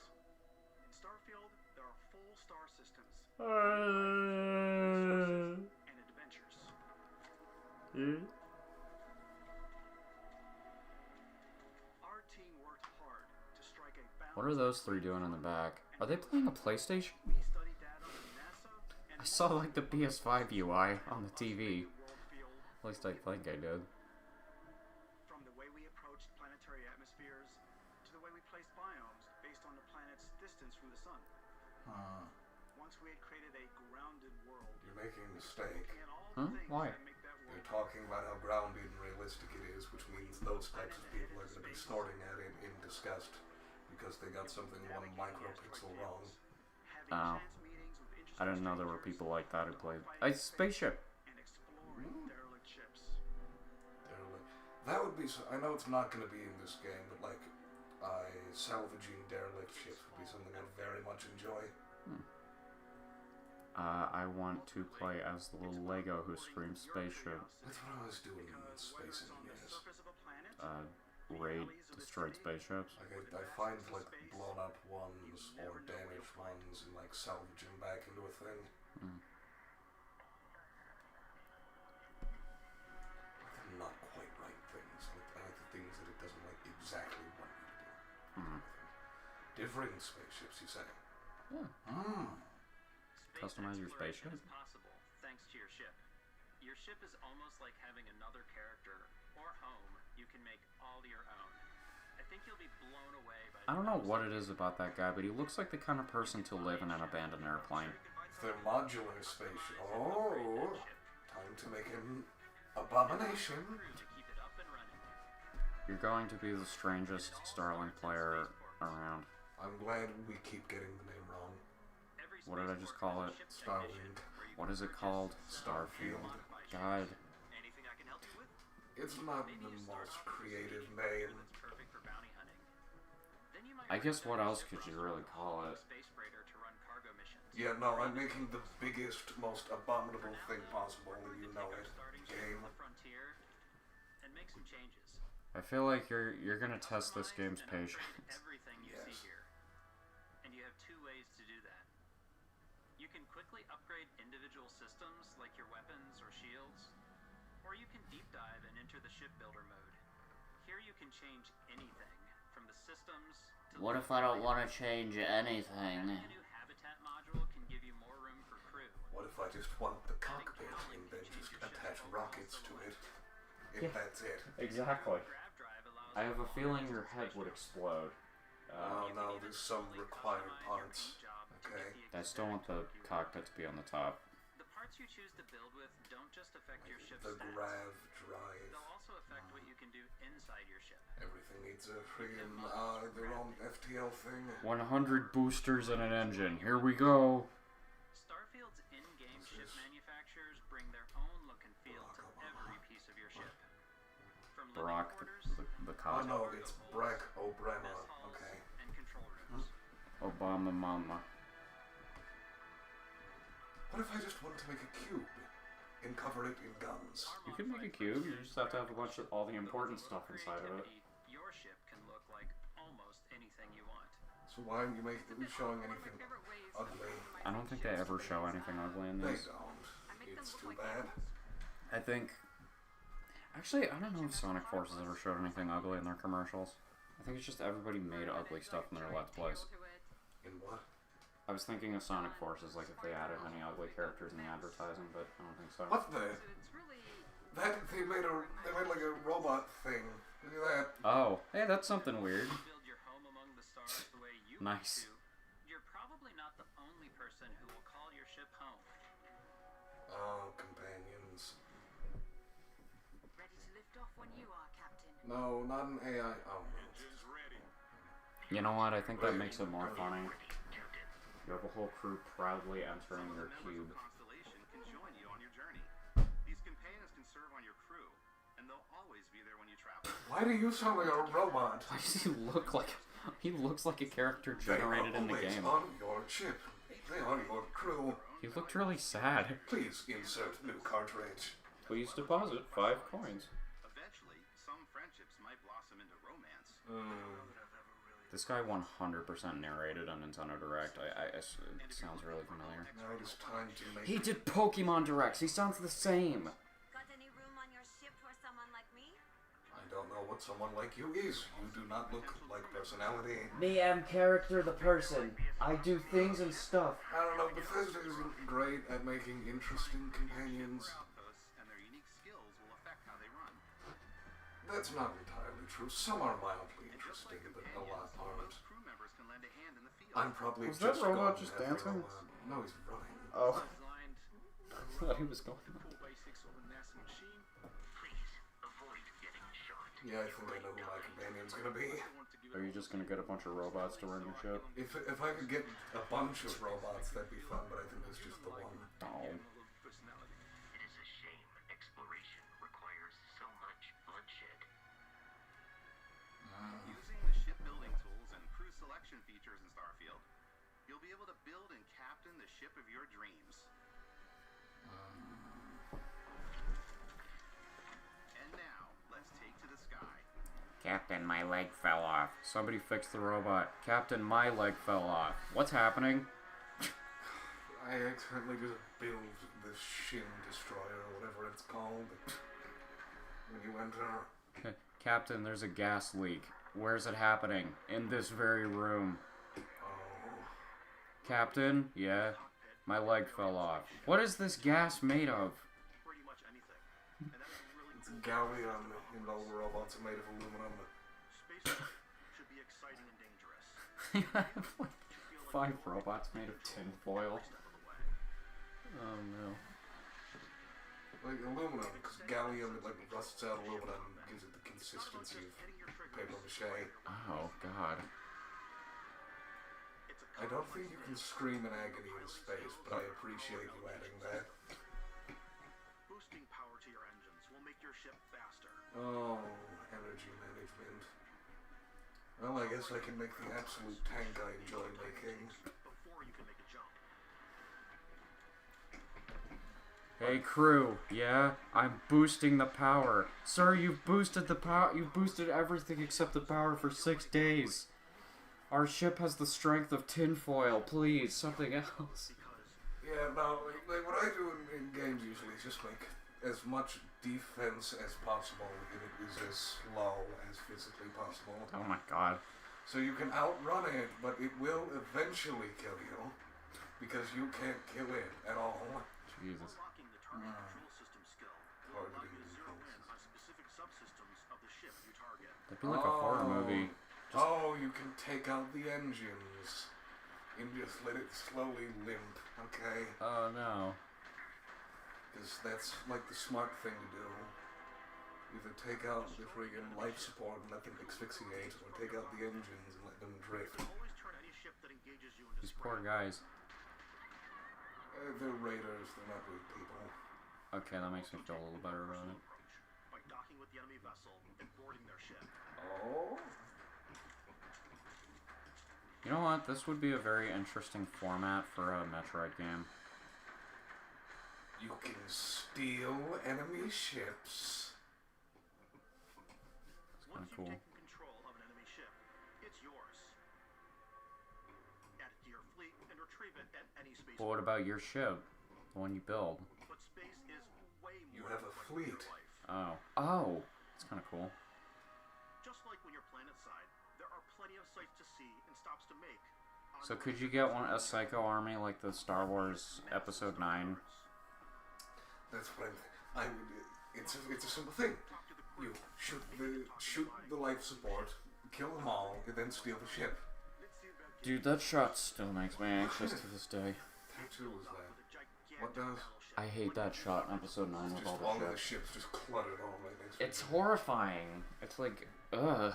In Starfield, there are full star systems and adventures. Our team worked hard to strike a balance. What are those three doing in the back? Are they playing a PlayStation? We studied data from NASA and I saw like the PS5 UI on the TV. world field. At least I think I did. From the way we approached planetary atmospheres to the way we placed biomes based on the planet's distance from the sun. Once we had created a grounded world, You're making a mistake. and all Huh? the things Why? that make that world You're talking about how grounded and realistic it is, which means those types of people are going to be snorting at it in disgust because they got something 1 micropixel wrong. having Oh. chance meetings with interesting I didn't know there were strangers, people like that who played. A spaceship! and exploring derelict ships. That would be. I know it's not going to be in this game, but like, salvaging derelict ships would be something I'd very much enjoy. I want to play as the little Lego who screams spaceship. That's what I was doing in Space Engineers. Surface of a planet, Raid destroyed spaceships. Like, I find like blown up ones or damaged ones and like salvage them back into a thing. They're not quite right things. I like the things that it doesn't like exactly want you to do. Differing spaceships, you say? Yeah. Customize your spaceship? Is possible thanks to your ship. Your ship is almost like having another character or home you can make all your own. I think you'll be blown away by I don't know what it is about that guy, but he looks like the kind of person to live in an abandoned airplane. They're modular spaceship. Oh, time to make an abomination. to keep it up and running. You're going to be the strangest Starlink player around. I'm glad we keep getting the name wrong. Every What did I just call it? Starlink. What is it called? Starfield. God. Anything I can help you with? It's not the most creative name. That's perfect for bounty hunting. Then you might I guess what else could you really call it? space freighter to run cargo missions. Yeah, no, I'm making the biggest, most abominable thing possible, and you know it. Starting ship Game. on the frontier and make some changes. I feel like you're gonna test this game's patience. Everything you Yes. see here. And you have two ways to do that. You can quickly upgrade individual systems like your weapons or shields, or you can deep dive and enter the shipbuilder mode. Here you can change anything from the systems to What if I don't want to change anything? the new habitat module can give you more room for crew. What if I just want the cockpit and then just attach rockets to it? If that's it. Exactly. Grav drive allows I have a feeling your head would explode. Oh no, there's some required parts. Okay. I still want the cockpit to be on the top. the parts you choose to build with don't just affect your ship's The stats. grav drive. They'll also affect what you can do inside your ship. Everything needs a friggin' their own FTL thing. 100 boosters and an engine. Here we go. Starfield's in-game This ship is manufacturers bring their own look and feel to Barack Obama. every piece of your ship. From living Barack quarters, the Oh cop. no, it's Barack Obama. mess halls, Okay. and control rooms. Obama mama. What if I just wanted to make a cube and cover it in guns? You can make a cube, you just have to have a bunch of all the important stuff inside of it. Your ship can look like almost anything you want. So why aren't you showing anything ugly? I don't think they ever show anything ugly in They these. don't. It's too bad. I think... Actually, I don't know if Sonic Forces ever showed anything ugly in their commercials. I think it's just everybody made ugly stuff in their Let's Plays. In what? I was thinking of Sonic Forces, like if they added any ugly characters in the advertising, but I don't think so. What the? They made like a robot thing. Look at that. that's something weird. Build your home among the stars the way you Nice. want to, you're probably not the only person who will call your ship home. Oh, companions. Ready to lift off when you are, Captain. No, not an AI. Oh, no. Engine's ready. You know what? I think that makes it more funny. You have a whole crew proudly entering your cube. Constellation can join you on your journey. These companions can serve on your crew, and they'll always be there when you travel. Why do you sound like a robot? Why does he look like... He looks like a character generated in the game. on your chip. They are your crew. He looked really sad. Please insert new cartridge. Please deposit 5 coins. Eventually, some friendships might blossom into romance. This guy 100% narrated on Nintendo Direct. It sounds really familiar. Now it is time to make... He did Pokemon Directs. He sounds the same. Got any room on your ship for someone like me? I don't know what someone like you is. You do not look like personality. Me am character the person. I do things and stuff. I don't know, Bethesda isn't great at making interesting companions. Outposts and their unique skills will affect how they run. That's not entirely true. Some are mildly interesting, but a lot aren't. Crew members can lend a hand in the field. I'm probably Was that just robot gone just after dancing? a while. No, he's running. Oh. Designed I thought he was going. Cool basics of a NASA machine. Please avoid getting shot. Yeah, I think I know who my companion's gonna be. Are you just gonna get a bunch of robots to run your ship? If I could get a bunch of robots, that'd be fun, but I think that's just the one. Oh. It is a shame exploration requires so much bloodshed. Using the shipbuilding tools and crew selection features in Starfield, you'll be able to build and captain the ship of your dreams. And now, let's take to the sky. Captain, my leg fell off. Somebody fix the robot. Captain, my leg fell off. What's happening? I accidentally just built this Shin Destroyer or whatever it's called. When you enter... Captain, there's a gas leak. Where's it happening? In this very room. Oh... Captain? Yeah? My leg fell off. What is this gas made of? Pretty much anything. And that is really It's gallium, and all the robots are made of aluminum. Space should be exciting and dangerous. You have like 5 robots made of tin foil. Oh no. Like aluminum, because gallium, it like rusts out aluminum and gives it the consistency of paper mache. Oh god. I don't think you can scream in agony in space, but I appreciate you adding that. Boosting power to your engines will make your ship faster. Oh, energy management. Well, I guess I can make the absolute tank I enjoy making. Before you can make a jump. Hey crew, yeah? I'm boosting the power. Sir, you've boosted the power. You've boosted everything except the power for 6 days. Our ship has the strength of tinfoil. Please, something else. Yeah, no, like what I do in games usually is just make as much defense as possible, and it is as slow as physically possible. Oh my god. So you can outrun it, but it will eventually kill you, because you can't kill it at all. Jesus. Unlocking the target control system skill will allow you to zero in on specific subsystems of the ship you target. That'd be like a horror movie. Oh, you can take out the engines and just let it slowly limp, okay? Oh no. Because that's like the smart thing to do. Either take out the friggin' life support and let them asphyxiate, or take out the engines and let them drift. Always turn any ship that engages you into These poor guys. They're raiders, they're not really people. Okay, that makes me feel a little better about it. by docking with the enemy vessel and boarding their ship. Oh? You know what? This would be a very interesting format for a Metroid game. You can steal enemy ships. It's kind of cool. Once you've taken control of an enemy ship, it's yours. Add it to your fleet and retrieve it at any space. But what about your ship? The one you build? But space is way more You have a important fleet. than your life. Oh. Oh! It's kind of cool. Just like when you're planet side, there are plenty of sights to see and stops to make. So could you get a Psycho Army like the Star Wars Episode 9? That's what I would. It's a simple thing. You shoot the life support, kill them all, and then steal the ship. Dude, that shot still makes me anxious to this day. Tattoo was that? What does? I hate that shot in episode 9 with Just all all the of the ships. ships just cluttered all right next to It's each other. horrifying. It's like, ugh.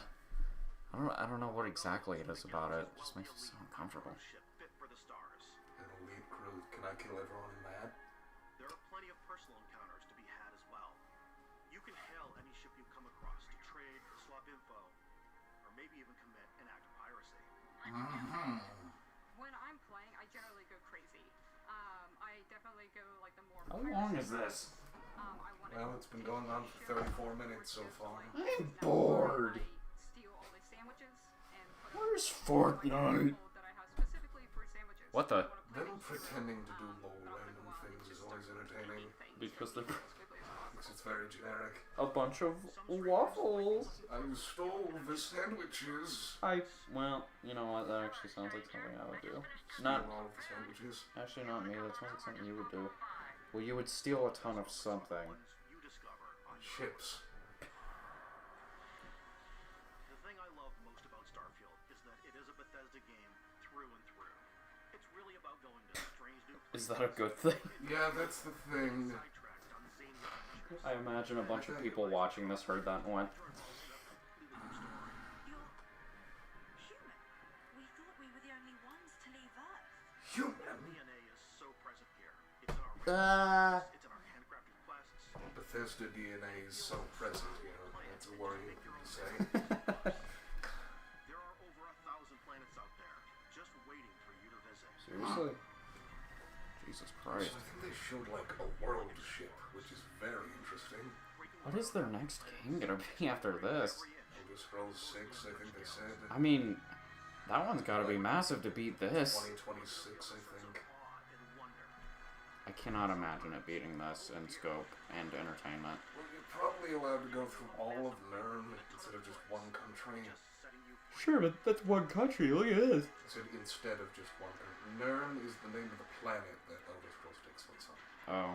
I don't know what exactly it is about it. It just makes me so uncomfortable. An elite crew. Can I kill everyone in that? There are plenty of personal encounters to be had as well. You can hail any ship you come across to trade, swap info, or maybe even commit an act of piracy. When I'm playing, I generally go crazy. I definitely go like the more. How long is this? Well, it's been going on for 34 minutes so far. I'm bored. Steal all the sandwiches and put Where's Fortnite? that I have specifically for sandwiches. What the? Them pretending to do low random things is always entertaining. Because they're Because it's very generic. a bunch of waffles. I stole the sandwiches. Well, you know what? That actually sounds like something I would do. Not Steal all of the sandwiches. actually not me. That sounds like something you would do. Well, you would steal a ton of something. You discover on Ships. The thing I love most about Starfield is that it is a Bethesda game through and through. It's really about going to strange new places. Is that a good thing? Yeah, that's the thing. Sidetracked on zany adventures. I imagine a bunch of people watching this heard that and went, You're human. We thought we were the only ones to leave Earth. Human. DNA is so present here. It's in our recipes, it's in our handcrafted quests. Bethesda DNA is so present here. That's a worrying thing to say. There are over 1,000 planets out there, just waiting for you to visit. seriously? Jesus Christ. So I think they showed like a world ship, which is very interesting. What is their next game gonna be after this? Elder Scrolls 6, I think they said. I mean, that one's gotta be massive to beat this. 2026, I think. I cannot imagine it beating this in scope and entertainment. Well, you're probably allowed to go through all of Nern instead of just one country. Sure, but that's one country. Look at this. I said instead of just one country. Nern is the name of the planet that Elder Scrolls takes place on. Oh.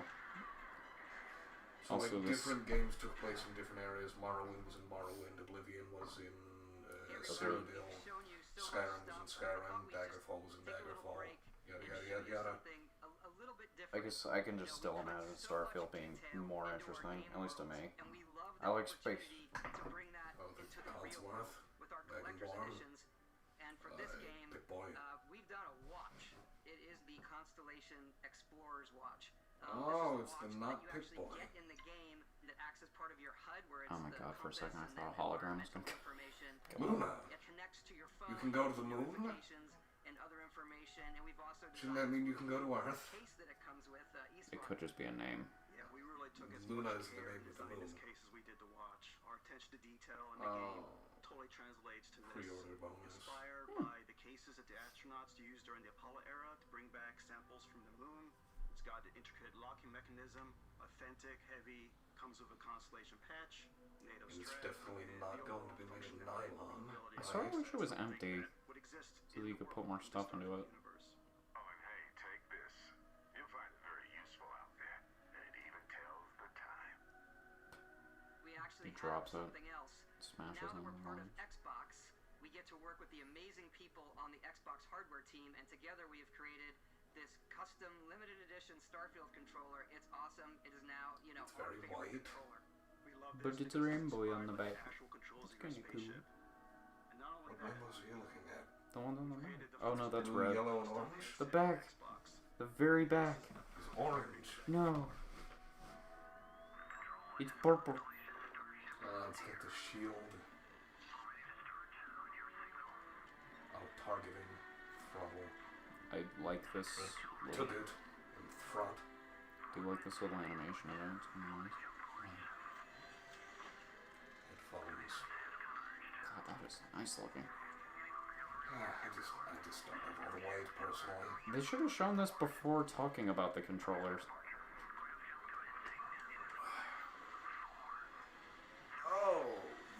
So Also like this- different games took place in different areas. Morrowind was in Morrowind, Oblivion was in Cyrodiil, Skyrim was in Skyrim, Daggerfall was in Daggerfall, yada yada yada yada. I guess I can just still imagine Starfield being more interesting, at least to me. I like space. Oh, the Codsworth, Dragonborn, Big Boy. We've done a watch. It is the Constellation Explorer's Watch. Oh, it's the watch not that you Pick actually Boy. get in the game that acts as part of your HUD, where it's Oh my the god, for a second I compass thought a and hologram was then gonna information. Luna. It connects to your phone. You can go to the moon? notifications and other information, and we've also Shouldn't that mean you can go to Earth? case that it comes with. It could just be a name. Yeah, we really took as Luna much is the care name of the designing this moon. case as we did to watch. Our attention to detail in the game totally translates to this. Pre-order bonus. Inspired by the cases that the astronauts used during the Apollo era to bring back samples from the moon. It's got an intricate locking mechanism, authentic, heavy, comes with a Constellation patch, NATO And it's strap. definitely not going to be made of nylon. I sort of wish it was empty, Would exist so that you could put more stuff into it. Oh, and hey, take this. You'll find it very useful out there, and it even tells the time. We actually He drops have it, something else. smashes Now that him we're in part the of Xbox, we get to work with the amazing people on the Xbox hardware team, and together we have created this custom limited edition Starfield controller. It's awesome. It is now, you know, It's our very favorite white. controller. We love But this it's a because rainbow on the inspired by back. actual controls It's of your kinda cool. spaceship. And not only What that, rainbows are you looking at? The one on the back. Oh no, that's Blue, red. yellow, and orange? The back. The very back. It's orange. No. It's purple. Let's get the shield. Oh, targeting. Throttle. I like this. Took it. And front. Do you like this little animation of it? It's nice. Headphones. God, that is nice looking. I just don't have all the weight, personally. They should have shown this before talking about the controllers. Oh,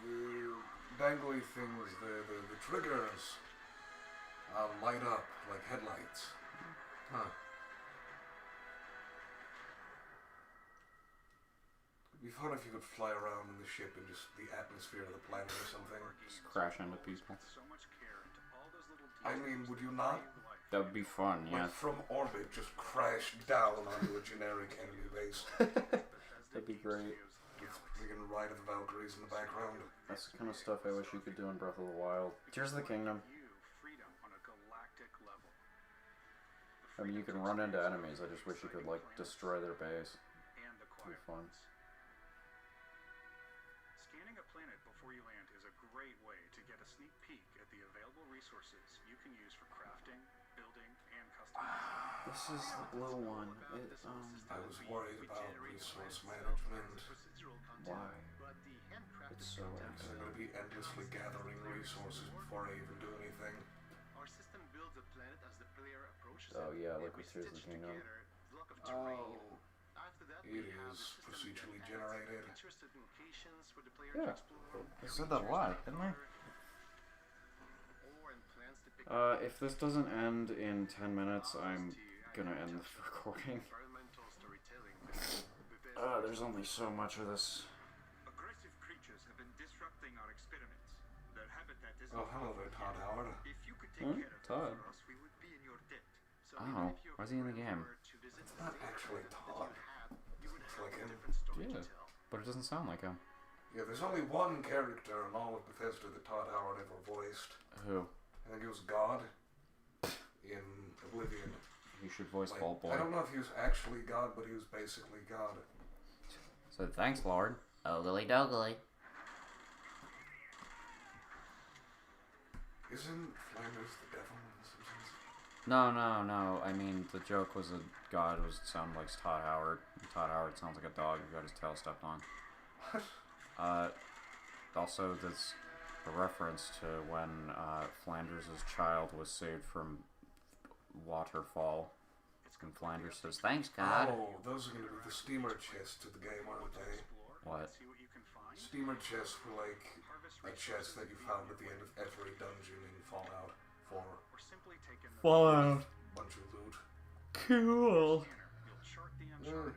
the dangly things, the triggers light up like headlights. Huh. It'd be fun if you could fly around in the ship in just the atmosphere of the planet or something. Just crash into people. I mean, would you not? That would be fun, yeah. Like from orbit, just crash down onto a generic enemy base. That'd be great. With freaking Ride of the Valkyries in the background. That's the kind of stuff I wish you could do in Breath of the Wild. Tears of the Kingdom. I mean, you can run into enemies. I just wish you could, like, destroy their base. It'd be fun. Scanning a planet before you land is a great way to get a sneak peek at the available resources you can use for crafting, building, and customizing. This is the blue one. I was worried about resource management. Why? It's so I'm going to be endlessly gathering resources before I even do anything. Our system builds a planet as the player approaches Oh yeah, like with Tears of the Kingdom. Oh. It is procedurally generated. Yeah. I said that a lot, didn't I? If this doesn't end in 10 minutes, I'm gonna end the recording. There's only so much of this. Aggressive creatures have been disrupting our experiments. Their habitat is Oh, hello there, Todd Howard. If you could take care of Todd. them for us, we would be in your debt. So Oh, why is he in the game? It's not actually Todd. It's like him. Yeah, but it doesn't sound like him. Yeah, there's only one character in all of Bethesda that Todd Howard ever voiced. Who? I think it was God in Oblivion. You should voice Like, Vault Boy. I don't know if he was actually God, but he was basically God. So thanks, Lord. Ogly doggly. Isn't Flanders the devil in The Simpsons? No. I mean, the joke was a god was sound like Todd Howard. Todd Howard sounds like a dog who got his tail stepped on. What? Also, there's a reference to when Flanders' child was saved from waterfall. And Flanders says, "Thanks, God." Oh, those are going to be the steamer chests of the game, aren't they? What? Steamer chests were like a chest that you found at the end of every dungeon in Fallout 4. Fallout. Bunch of loot. Cool. Yeah.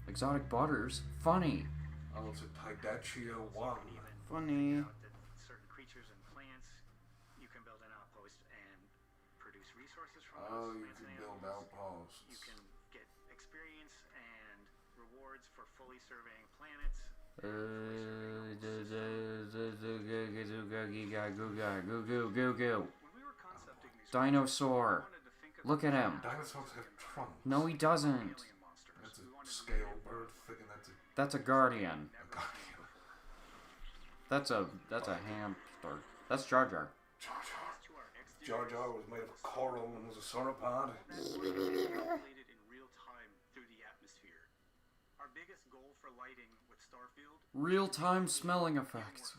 Exotic butters. Funny. Oh, it's a Tidachio 1. Funny. Certain creatures and plants, you can build an outpost and produce resources from Oh, those you plants can and build animals. outposts. You can get experience and rewards for fully surveying planets. Dinosaur. Look at him. Dinosaurs have trunks. No, he doesn't. That's a scale bird thing, and That's a guardian. a guardian. That's a hamster. That's Jar Jar. Jar Jar was made of coral and was a sauropod. Calculated in real time through the atmosphere. Our biggest goal for lighting with Starfield. Real-time smelling effects.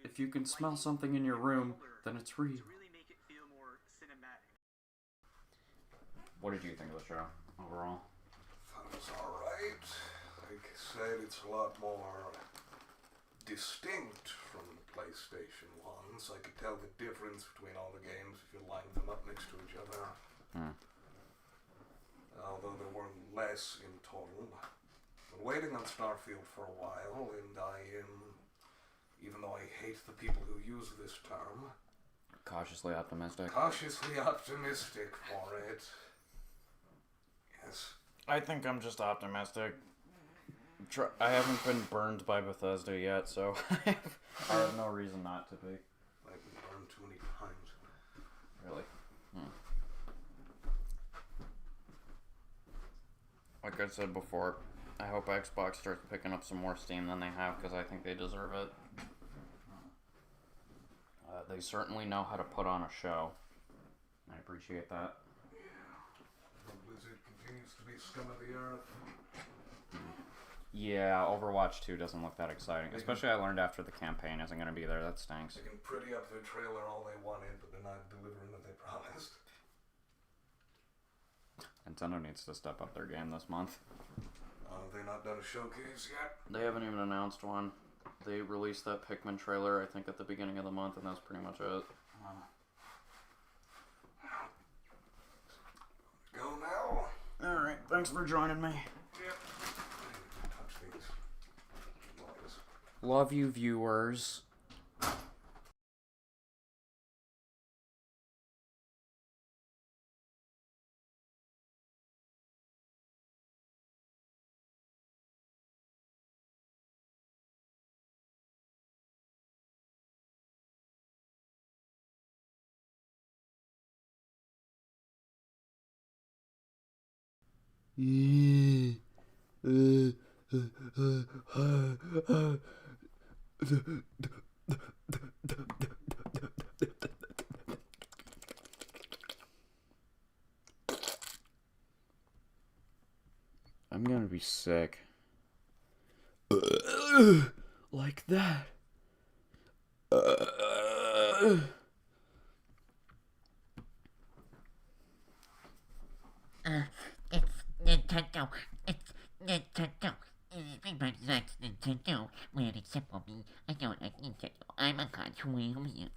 If you can smell something in your room, then it's real. Really make it feel more cinematic. What did you think of the show overall? Thought it was alright. Like I said, it's a lot more distinct from the PlayStation ones. I could tell the difference between all the games if you lined them up next to each other. Although there were less in total. Been waiting on Starfield for a while, and I am, even though I hate the people who use this term, Cautiously optimistic. cautiously optimistic for it. Yes. I think I'm just optimistic. I haven't been burned by Bethesda yet, so I have no reason not to be. I've been burned too many times. Really? Like I said before, I hope Xbox starts picking up some more steam than they have, because I think they deserve it. They certainly know how to put on a show. I appreciate that. Yeah. Blizzard continues to be scum of the earth. Yeah, Overwatch 2 doesn't look that exciting. Especially I learned after the campaign isn't going to be there. That stinks. They can pretty up their trailer all they wanted, but they're not delivering what they promised. Nintendo needs to step up their game this month. They've not done a showcase yet. They haven't even announced one. They released that Pikmin trailer, I think, at the beginning of the month, and that's pretty much it. Go now. Alright, thanks for joining me. Yep. Love you, viewers. I'm gonna be sick. Like that. It's Nintendo. It's Nintendo. Everybody likes Nintendo. Well, except for me. I don't like Nintendo. I'm a contrarian.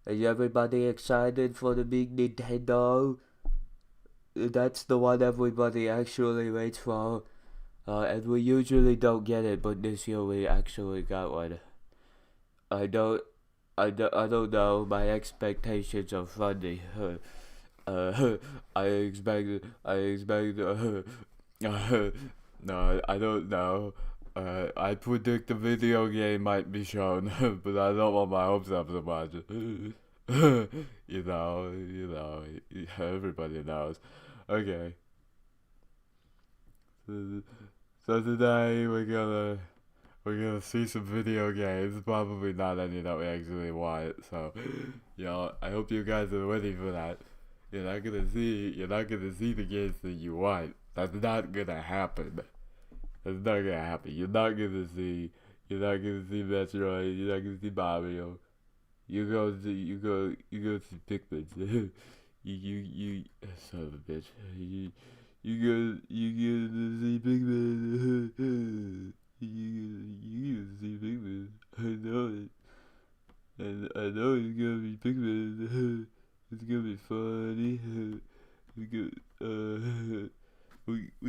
Is everybody excited for the big Nintendo? That's the one everybody actually waits for. And we usually don't get it, but this year we actually got one. I don't know. My expectations are funny. I expect. No, I don't know. I predict the video game might be shown, but I don't want my hopes up so much. you know, everybody knows. Okay. So today we're gonna see some video games. Probably not any that we actually want. So, I hope you guys are ready for that. You're not gonna see the games that you want. That's not gonna happen. That's not gonna happen. You're not gonna see Metroid. You're not gonna see Mario. You go see Pikmin. you son of a bitch. You go to see Pikmin. you go to see Pikmin. I know it. And I know it's gonna be Pikmin. It's gonna be funny. We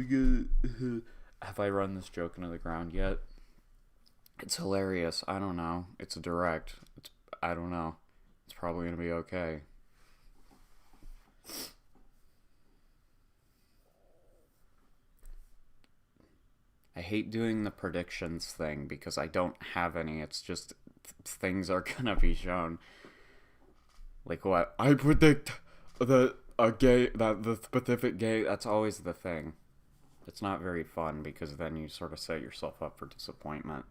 gonna. Have I run this joke into the ground yet? It's hilarious. I don't know. It's a direct. I don't know. It's probably gonna be okay. I hate doing the predictions thing because I don't have any. It's just things are gonna be shown. Like what? I predict the specific game. That's always the thing. It's not very fun because then you sort of set yourself up for disappointment.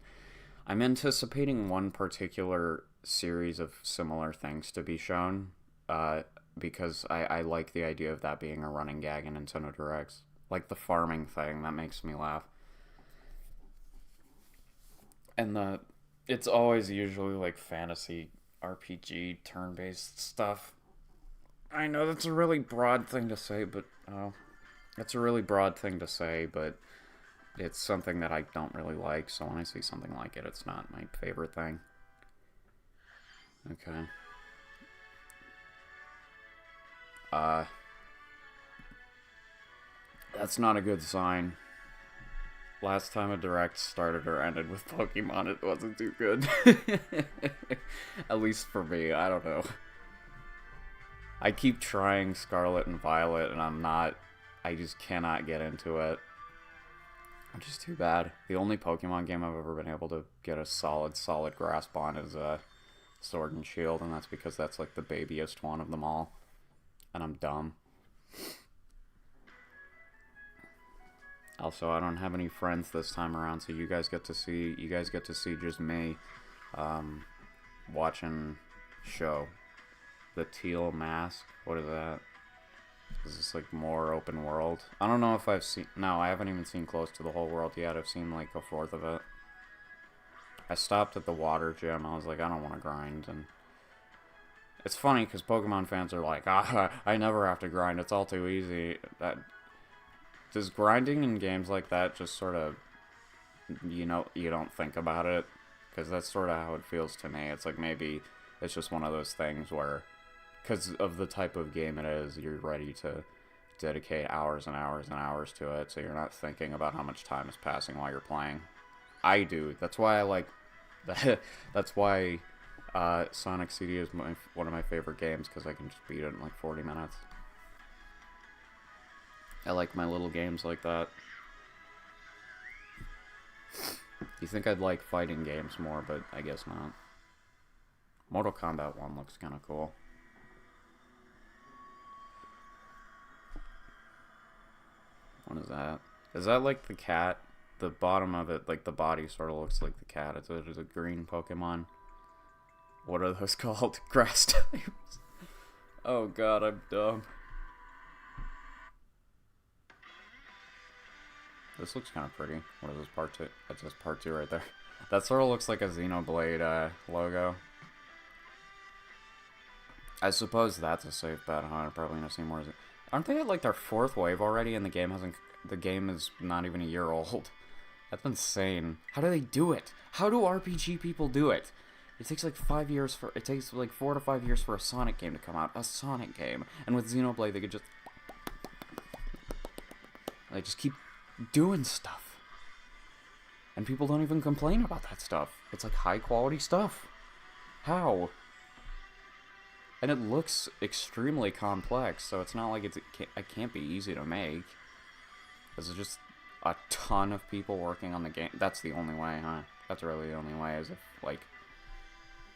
I'm anticipating one particular series of similar things to be shown, because I like the idea of that being a running gag in Nintendo Directs. Like the farming thing, that makes me laugh. And it's always usually like fantasy RPG turn-based stuff. I know that's a really broad thing to say, but it's something that I don't really like, so when I see something like it, it's not my favorite thing. Okay. That's not a good sign. Last time a direct started or ended with Pokemon, it wasn't too good. At least for me, I don't know. I keep trying Scarlet and Violet, and I just cannot get into it. Which is too bad. The only Pokemon game I've ever been able to get a solid grasp on is Sword and Shield, and that's because that's like the babiest one of them all. And I'm dumb. Also, I don't have any friends this time around, so you guys get to see just me watching show. The Teal Mask. What is that? Is this like more open world? I don't know if I've seen... No, I haven't even seen close to the whole world yet. I've seen like a fourth of it. I stopped at the water gym. I was like, I don't want to grind. And it's funny because Pokemon fans are like, I never have to grind. It's all too easy. Does grinding in games like that just sort of... You don't think about it? Because that's sort of how it feels to me. It's like maybe it's just one of those things where... Because of the type of game it is, you're ready to dedicate hours and hours and hours to it, so you're not thinking about how much time is passing while you're playing. I do. That's why I like that. That's why Sonic CD is one of my favorite games, because I can just beat it in like 40 minutes. I like my little games like that. You think I'd like fighting games more, but I guess not. Mortal Kombat 1 looks kind of cool. What is that? Is that like the cat? The bottom of it, like the body sort of looks like the cat. It's a green Pokemon. What are those called? Grass types. Oh god, I'm dumb. This looks kind of pretty. What is this, part 2? That's just part 2 right there. That sort of looks like a Xenoblade logo. I suppose that's a safe bet, huh? I'm probably gonna see more. Aren't they at like their 4th wave already, and the game hasn't? The game is not even a year old. That's insane. How do they do it? How do RPG people do it? It takes like 5 years for. It takes like 4 to 5 years for a Sonic game to come out. A Sonic game, and with Xenoblade, they could just. They just keep doing stuff, and people don't even complain about that stuff. It's like high quality stuff. How? And it looks extremely complex, so it's not like it can't be easy to make. There's just a ton of people working on the game. That's the only way, huh? That's really the only way, is if, like,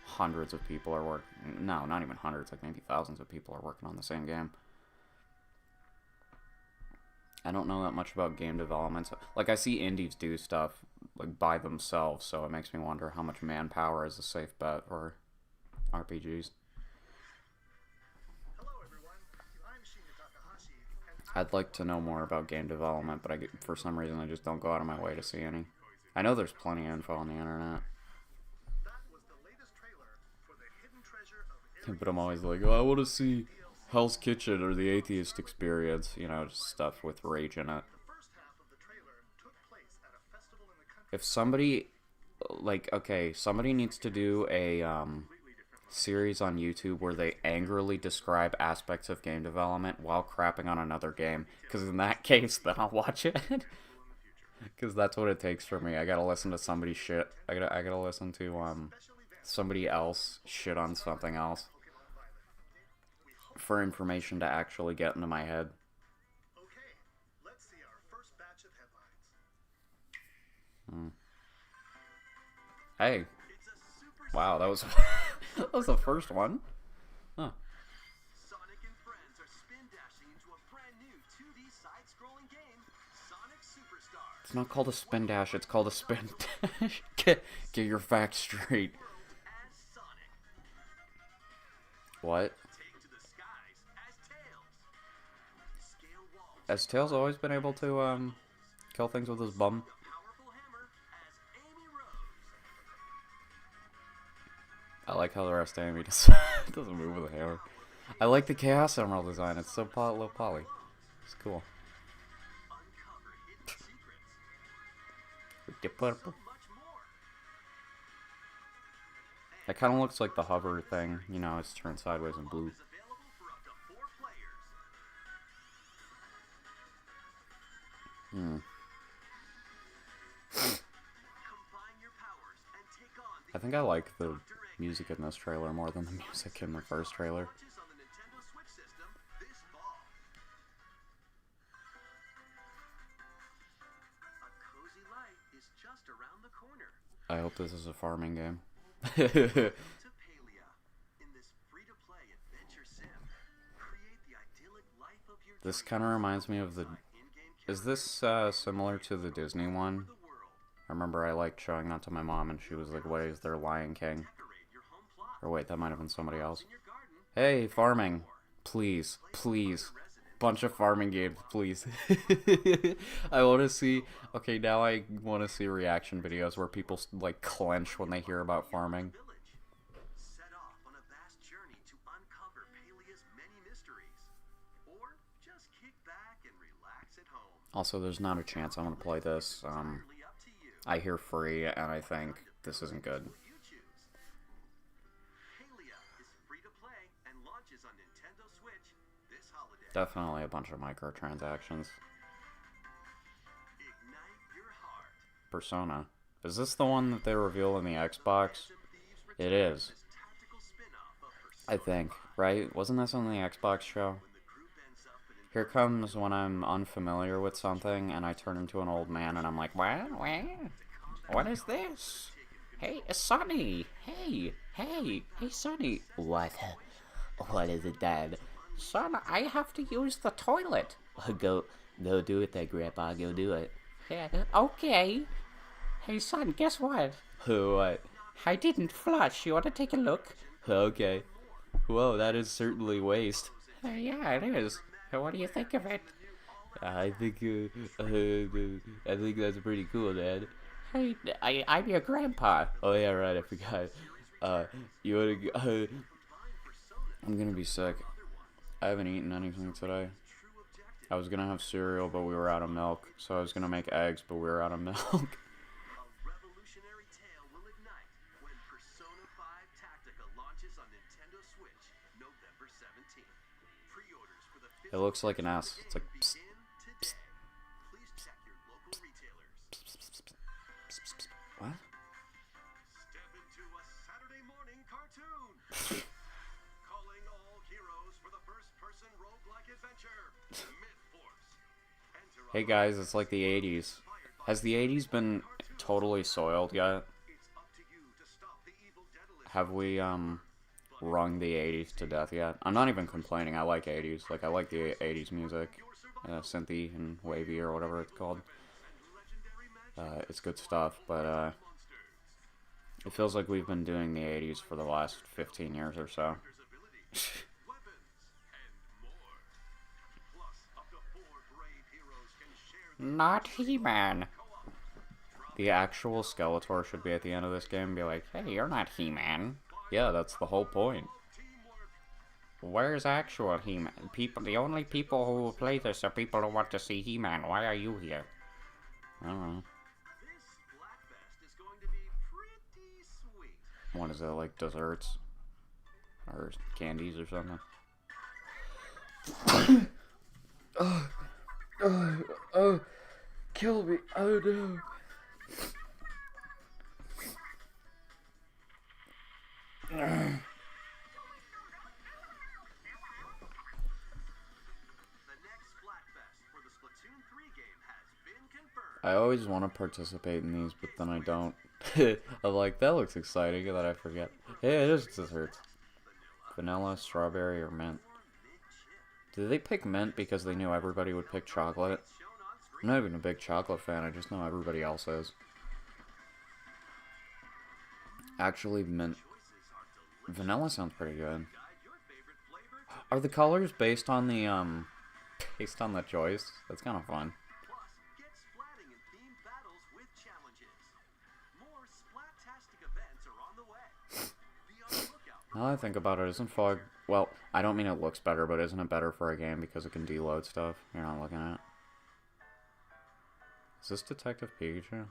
hundreds of people are working. No, not even hundreds, like maybe thousands of people are working on the same game. I don't know that much about game development. Like, I see indies do stuff, like, by themselves, so it makes me wonder how much manpower is a safe bet for RPGs. I'd like to know more about game development, but for some reason I just don't go out of my way to see any. I know there's plenty of info on the internet. But I'm always like, oh, I want to see Hell's Kitchen or The Atheist Experience, you know, just stuff with rage in it. If somebody, like, okay, somebody needs to do a series on YouTube where they angrily describe aspects of game development while crapping on another game, because in that case, then I'll watch it. Because that's what it takes for me. I gotta listen to somebody's shit. I gotta listen to somebody else shit on something else for information to actually get into my head. Hey. Wow, that was that was the first one. Huh. Sonic and friends are spin dashing into a brand new 2D side-scrolling game, Sonic Superstars. It's not called a spin dash, it's called a spin dash. Get your facts straight. What? Has Tails always been able to kill things with his bum? I like how the rest of Amy just doesn't move with a hammer. I like the Chaos Emerald design. It's so low poly. It's cool. It kind of looks like the hover thing. You know, it's turned sideways in blue. I think I like the music in this trailer more than the music in the first trailer. I hope this is a farming game. This kind of reminds me of the... Is this similar to the Disney one? I remember I liked showing that to my mom, and she was like, what is their Lion King? Or wait, that might have been somebody else. Hey, farming. Please, please. Bunch of farming games, please. I want to see... Okay, now I want to see reaction videos where people, like, clench when they hear about farming. Also, there's not a chance I'm going to play this. I hear free, and I think this isn't good. Definitely a bunch of microtransactions. Persona. Is this the one that they reveal in the Xbox? It is. I think, right? Wasn't this on the Xbox show? Here comes when I'm unfamiliar with something and I turn into an old man and I'm like, what? What is this? Hey, Sonny! Hey, Sonny! What? What is it, Dad? Son, I have to use the toilet. Go do it then, Grandpa, go do it. Yeah, okay. Hey, son, guess what? What? I didn't flush. You want to take a look? Okay. Whoa, that is certainly waste. Yeah, it is. What do you think of it? I think that's pretty cool, Dad. Hey, I'm your grandpa. Oh yeah, right. I forgot. You wanna? I'm gonna be sick. I haven't eaten anything today. I was gonna have cereal, but we were out of milk. So I was gonna make eggs, but we were out of milk. It looks like an S. It's like psst, psst, psst, psst. What? Step into a Saturday morning cartoon. Calling all heroes for the first-person roguelike adventure, Myth-Force. Hey guys, it's like the 80s. Has the 80s been totally soiled yet? Have we, wrung the 80s to death yet? I'm not even complaining. I like 80s. Like, I like the 80s music. Synthy and wavy or whatever it's called. It's good stuff, but, it feels like we've been doing the 80s for the last 15 years or so. Not He-Man. The actual Skeletor should be at the end of this game and be like, hey, you're not He-Man. Yeah, that's the whole point. Where's actual He-Man? The only people who will play this are people who want to see He-Man. Why are you here? I don't know. What is it, like desserts? Or candies or something? Kill me. Oh no. I always want to participate in these, but then I don't. I'm like, that looks exciting, and then I forget. Hey, it is desserts. Vanilla, strawberry, or mint. Did they pick mint because they knew everybody would pick chocolate? I'm not even a big chocolate fan, I just know everybody else is. Actually, mint... Vanilla sounds pretty good. Are the colors based on the, choice? That's kind of fun. Now that I think about it, isn't Fog... Well, I don't mean it looks better, but isn't it better for a game because it can deload stuff you're not looking at? Is this Detective Pikachu?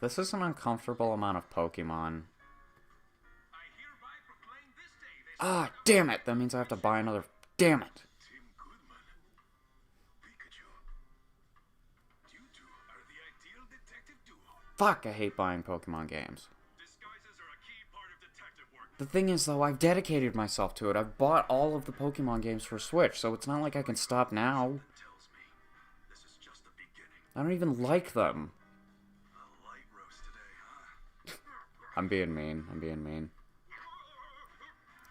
This is an uncomfortable amount of Pokemon. Ah, damn it! That means I have to buy another... Damn it! Fuck, I hate buying Pokemon games. The thing is, though, I've dedicated myself to it. I've bought all of the Pokemon games for Switch, so it's not like I can stop now. I don't even like them. I'm being mean.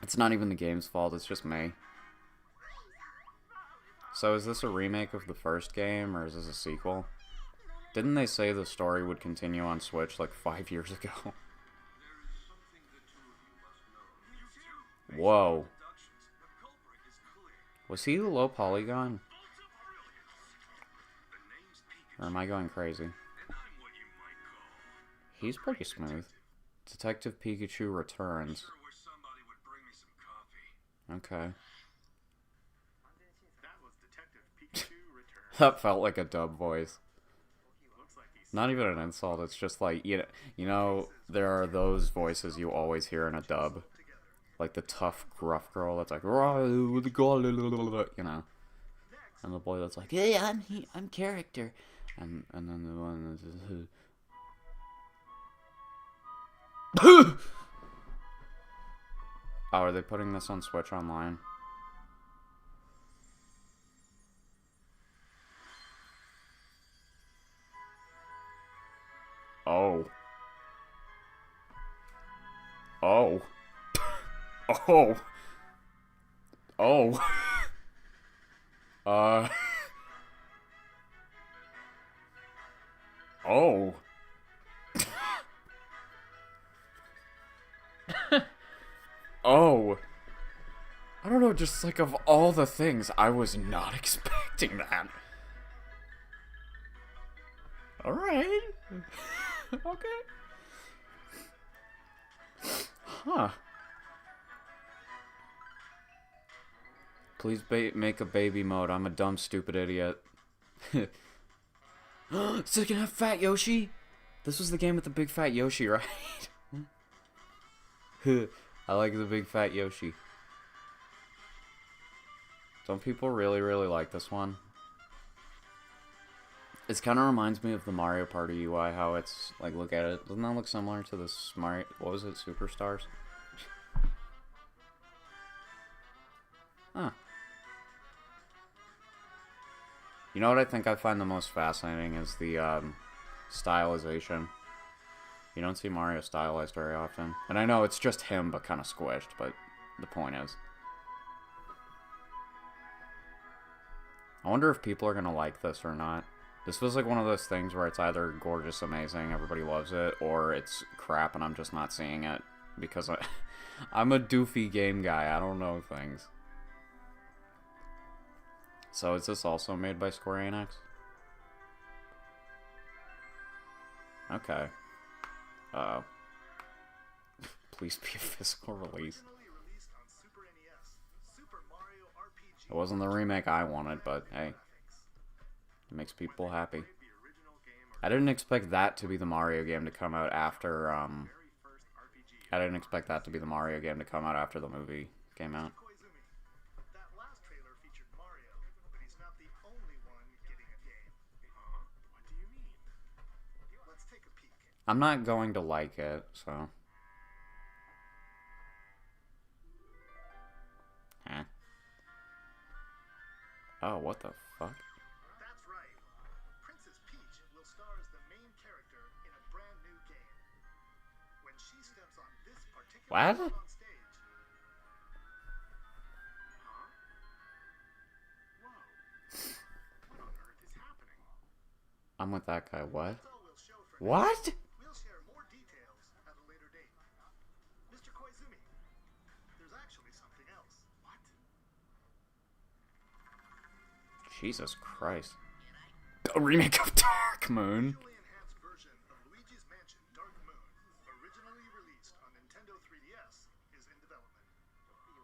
It's not even the game's fault, it's just me. So is this a remake of the first game, or is this a sequel? Didn't they say the story would continue on Switch like 5 years ago? Whoa. Was he low polygon? Or am I going crazy? He's pretty smooth. Detective Pikachu returns. Okay. That felt like a dub voice. Not even an insult, it's just like, you know, there are those voices you always hear in a dub. like the tough, gruff girl that's like, you know, and the boy that's like, hey, I'm character, and then the one that's oh, are they putting this on Switch Online? Oh. Oh. Oh. Oh. Oh. Oh. I don't know, just like of all the things, I was not expecting that. Alright. Okay. Huh. Please make a baby mode. I'm a dumb, stupid idiot. So you can have Fat Yoshi? This was the game with the big fat Yoshi, right? I like the big fat Yoshi. Don't people really, really like this one? It kind of reminds me of the Mario Party UI, how it's, like, look at it. Doesn't that look similar to this Mario, what was it, Superstars? Huh. You know what I think I find the most fascinating is the, stylization. You don't see Mario stylized very often. And I know it's just him, but kind of squished, but the point is. I wonder if people are gonna like this or not. This feels like one of those things where it's either gorgeous, amazing, everybody loves it, or it's crap and I'm just not seeing it. Because I'm a doofy game guy, I don't know things. So is this also made by Square Enix? Okay. Please be a physical release. It wasn't the remake I wanted, but hey. It makes people happy. I didn't expect that to be the Mario game to come out after, I didn't expect that to be the Mario game to come out after the movie came out. I'm not going to like it, so. Huh. Oh, what the fuck? That's right. Princess Peach will star as the main character in a brand new game. When she steps on this particular What? on stage. What on earth is happening? I'm with that guy. What? What? We'll share more details at a later date. Mr. Koizumi, there's actually something else. What? Jesus Christ. A remake of Dark Moon. Enhanced version of Luigi's Mansion Dark Moon, originally released on Nintendo 3DS, is in development.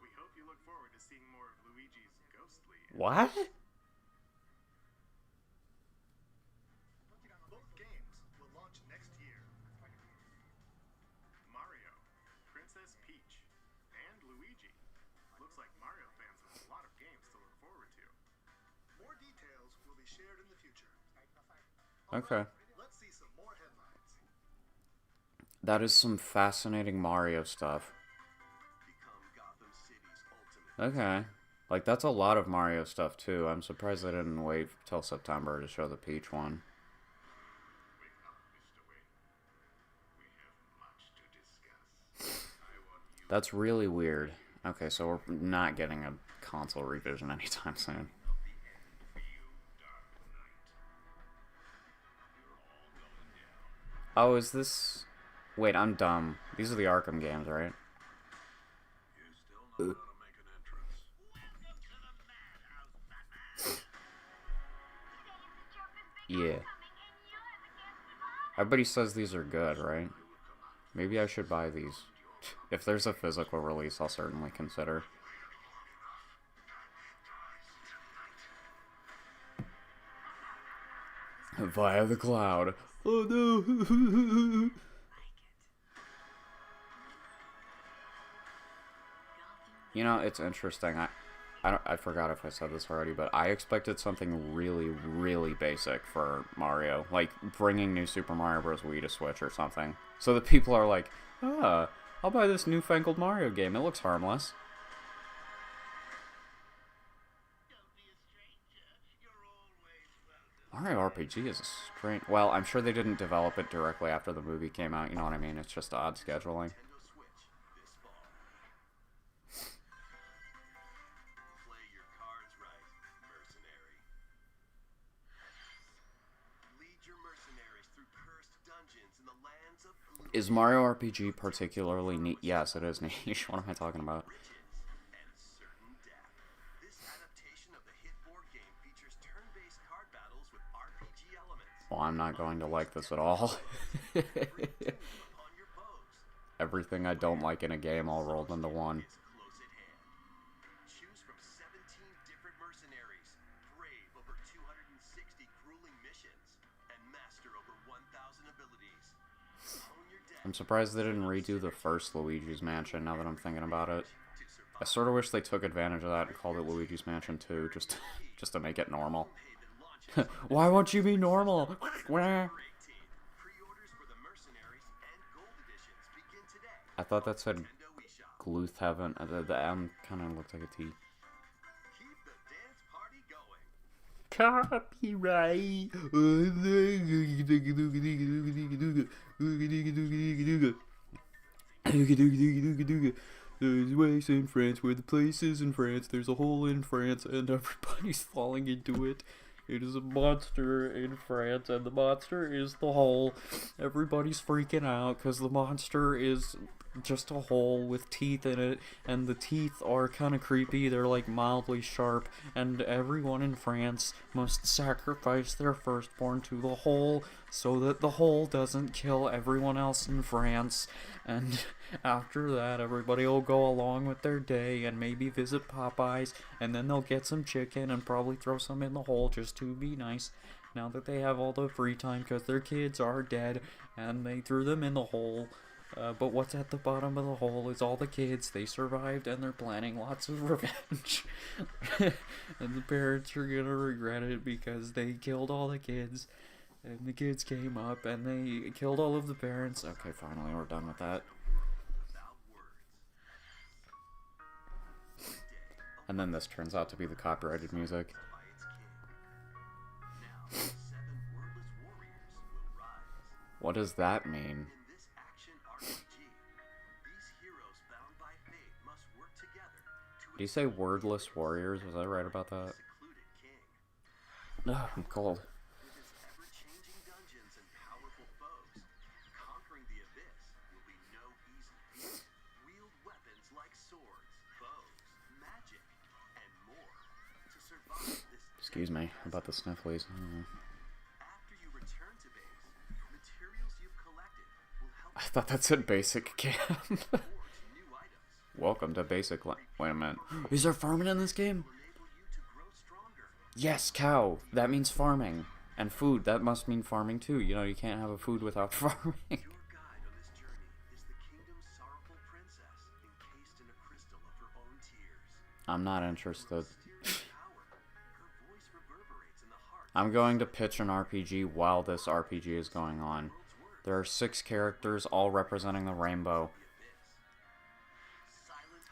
We hope you look forward to seeing more of Luigi's ghostly. What? Both games will launch next year. Mario, Princess Peach, and Luigi. Looks like Mario fans have a lot of games to look forward to. More details will be shared in the future. Okay. Let's see some more headlines. That is some fascinating Mario stuff. Okay. Like, that's a lot of Mario stuff, too. I'm surprised they didn't wait till September to show the Peach one. That's really weird. Okay, so we're not getting a console revision anytime soon. Oh, is this... Wait, I'm dumb. These are the Arkham games, right? Yeah. Everybody says these are good, right? Maybe I should buy these. If there's a physical release, I'll certainly consider. Via the cloud. Oh no! You know, it's interesting. I forgot if I said this already, but I expected something really, really basic for Mario. Like, bringing New Super Mario Bros. Wii to Switch or something. So that people are like, ah, I'll buy this newfangled Mario game. It looks harmless. Mario RPG is a strange... Well, I'm sure they didn't develop it directly after the movie came out, you know what I mean? It's just odd scheduling. Is Mario RPG particularly neat? Yes, it is niche. What am I talking about? Well, I'm not going to like this at all. Everything I don't like in a game all rolled into one. I'm surprised they didn't redo the first Luigi's Mansion, now that I'm thinking about it. I sort of wish they took advantage of that and called it Luigi's Mansion 2, just to make it normal. Why won't you be normal? I thought that said Gluth Heaven. The M kind of looked like a T. Copyright. There's ways in France where the place is in France. There's a hole in France and everybody's falling into it. It is a monster in France and the monster is the hole. Everybody's freaking out because the monster is just a hole with teeth in it, and the teeth are kind of creepy. They're like mildly sharp, and everyone in France must sacrifice their firstborn to the hole so that the hole doesn't kill everyone else in France. And after that, everybody will go along with their day and maybe visit Popeyes, and then they'll get some chicken and probably throw some in the hole just to be nice, now that they have all the free time because their kids are dead and they threw them in the hole. But what's at the bottom of the hole is all the kids. They survived and they're planning lots of revenge. And the parents are gonna regret it because they killed all the kids. And the kids came up and they killed all of the parents. Okay, finally, we're done with that. And then this turns out to be the copyrighted music. What does that mean? Did you say wordless warriors? Was I right about that? Oh, I'm cold. Excuse me about the snifflies. I thought that said basic camp. Welcome to basic. Wait a minute. Is there farming in this game? Yes, cow. That means farming. And food. That must mean farming too. You know, you can't have a food without farming. I'm not interested. I'm going to pitch an RPG while this RPG is going on. There are 6 characters, all representing the rainbow.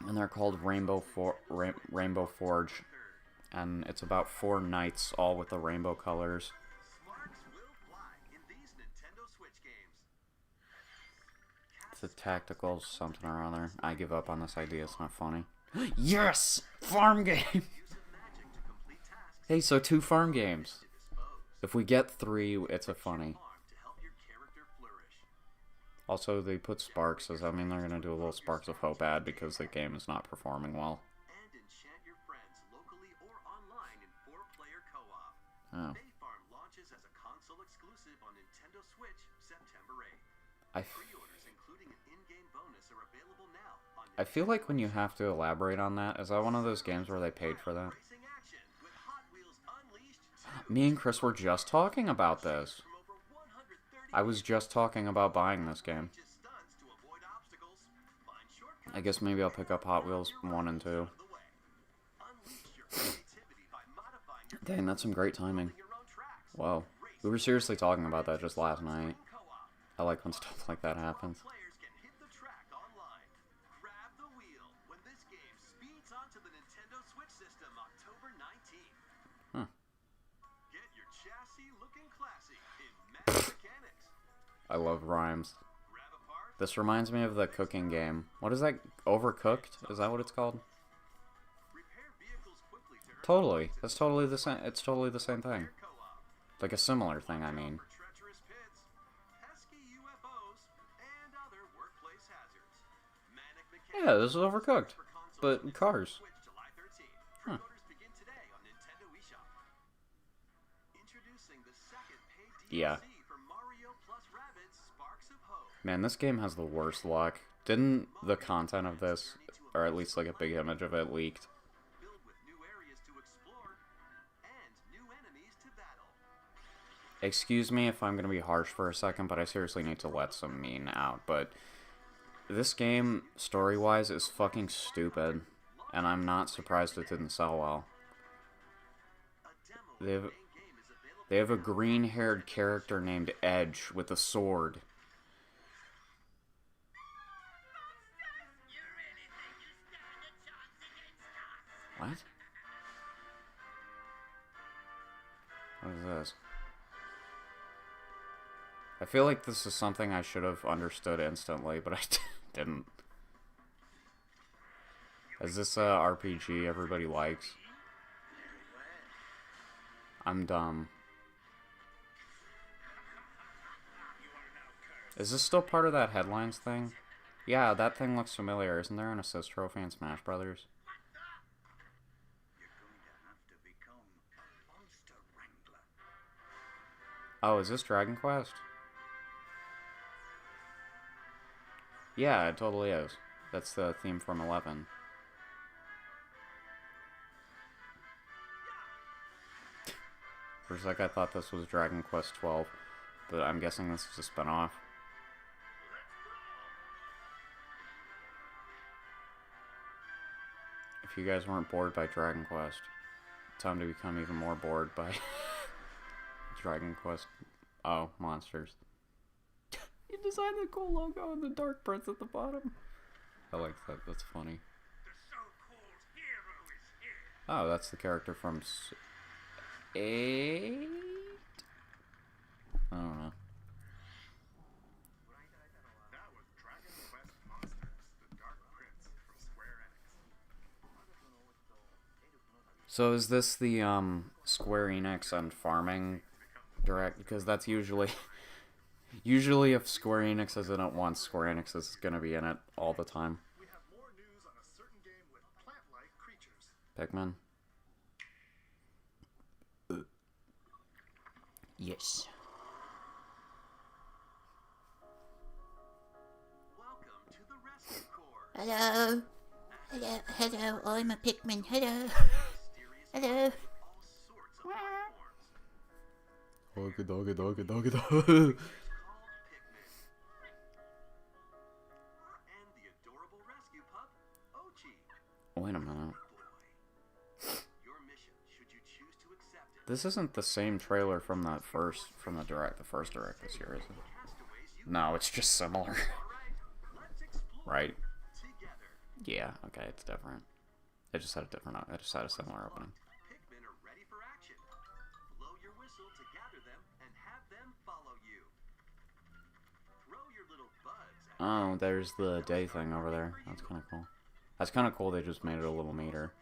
And they're called Rainbow Forge. And it's about 4 knights, all with the rainbow colors. It's a tactical something or other. I give up on this idea, it's not funny. Yes! Farm game! Hey, so 2 farm games. If we get 3, it's a funny. Also, they put Sparks, so I mean they're going to do a little Sparks of Hope ad because the game is not performing well. Oh. I feel like when you have to elaborate on that, is that one of those games where they paid for that? Me and Chris were just talking about this. I was just talking about buying this game. I guess maybe I'll pick up Hot Wheels 1 and 2. Dang, that's some great timing. Wow. We were seriously talking about that just last night. I like when stuff like that happens. Huh. I love rhymes. This reminds me of the cooking game. What is that? Overcooked? Is that what it's called? Totally. That's totally the same. It's totally the same thing. Like a similar thing, I mean. Yeah, this is Overcooked. But cars. Huh. Yeah. Man, this game has the worst luck. Didn't the content of this, or at least like a big image of it, leaked? Excuse me if I'm gonna be harsh for a second, but I seriously need to let some mean out. But this game, story-wise, is fucking stupid, and I'm not surprised it didn't sell well. They have a green-haired character named Edge with a sword. What? What is this? I feel like this is something I should have understood instantly, but I didn't. Is this a RPG everybody likes? I'm dumb. Is this still part of that headlines thing? Yeah, that thing looks familiar. Isn't there an assist trophy in Smash Brothers? Oh, is this Dragon Quest? Yeah, it totally is. That's the theme from 11. For a sec, I thought this was Dragon Quest 12, but I'm guessing this is a spin-off. If you guys weren't bored by Dragon Quest, time to become even more bored by Dragon Quest. Oh, monsters. You designed the cool logo and the Dark Prince at the bottom. I like that. That's funny. Oh, that's the character from 8? I don't know. So is this the Square Enix and farming direct? Because that's usually usually if Square Enix is in it once, Square Enix is gonna be in it all the time. We have more news on a certain game with plant-like creatures. Pikmin. Yes. Hello. Hello, hello, I'm a Pikmin. Hello. Hello. Doggy, doggy, doggy, doggy, doggy. Wait a minute. This isn't the same trailer from the first direct this year, is it? No, it's just similar. Right? Yeah, okay, it's different. It just had a similar opening. Oh, there's the day thing over there. That's kind of cool. That's kind of cool they just made it a little neater.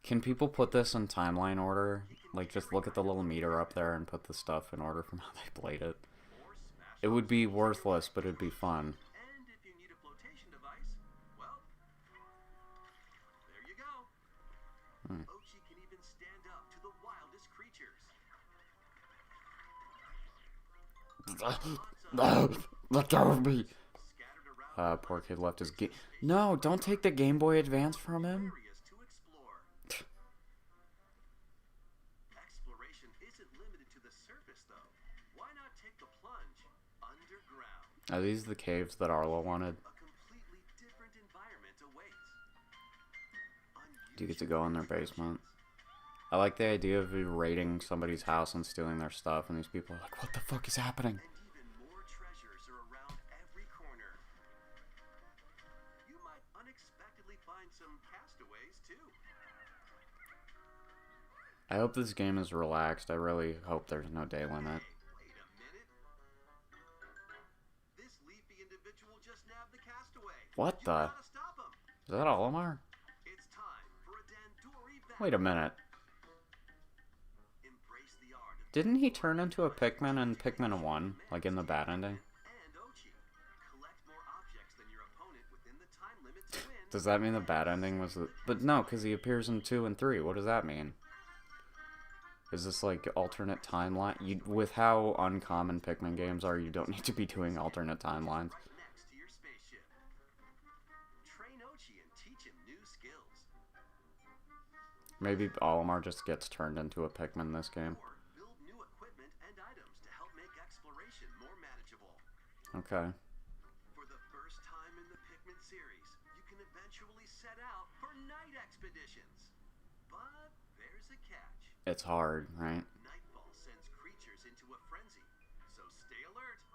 Can people put this in timeline order? Like, just look at the little meter up there and put the stuff in order from how they played it. It would be worthless, but it'd be fun. Hmm. Let go of me! Poor kid left his game. No, don't take the Game Boy Advance from him. Are these the caves that Arlo wanted? Do you get to go in their basement? I like the idea of you raiding somebody's house and stealing their stuff, and these people are like, what the fuck is happening? I hope this game is relaxed. I really hope there's no day limit. What the? Is that Olimar? Wait a minute. Didn't he turn into a Pikmin in Pikmin 1? Like in the bad ending? Does that mean the bad ending was the... But no, because he appears in 2 and 3. What does that mean? Is this like alternate timeline? With how uncommon Pikmin games are, you don't need to be doing alternate timelines. Maybe Olimar just gets turned into a Pikmin this game. Okay. For the first time in the Pikmin series, you can eventually set out for night expeditions. But there's a catch. It's hard, right? Nightfall sends creatures into a frenzy, so stay alert.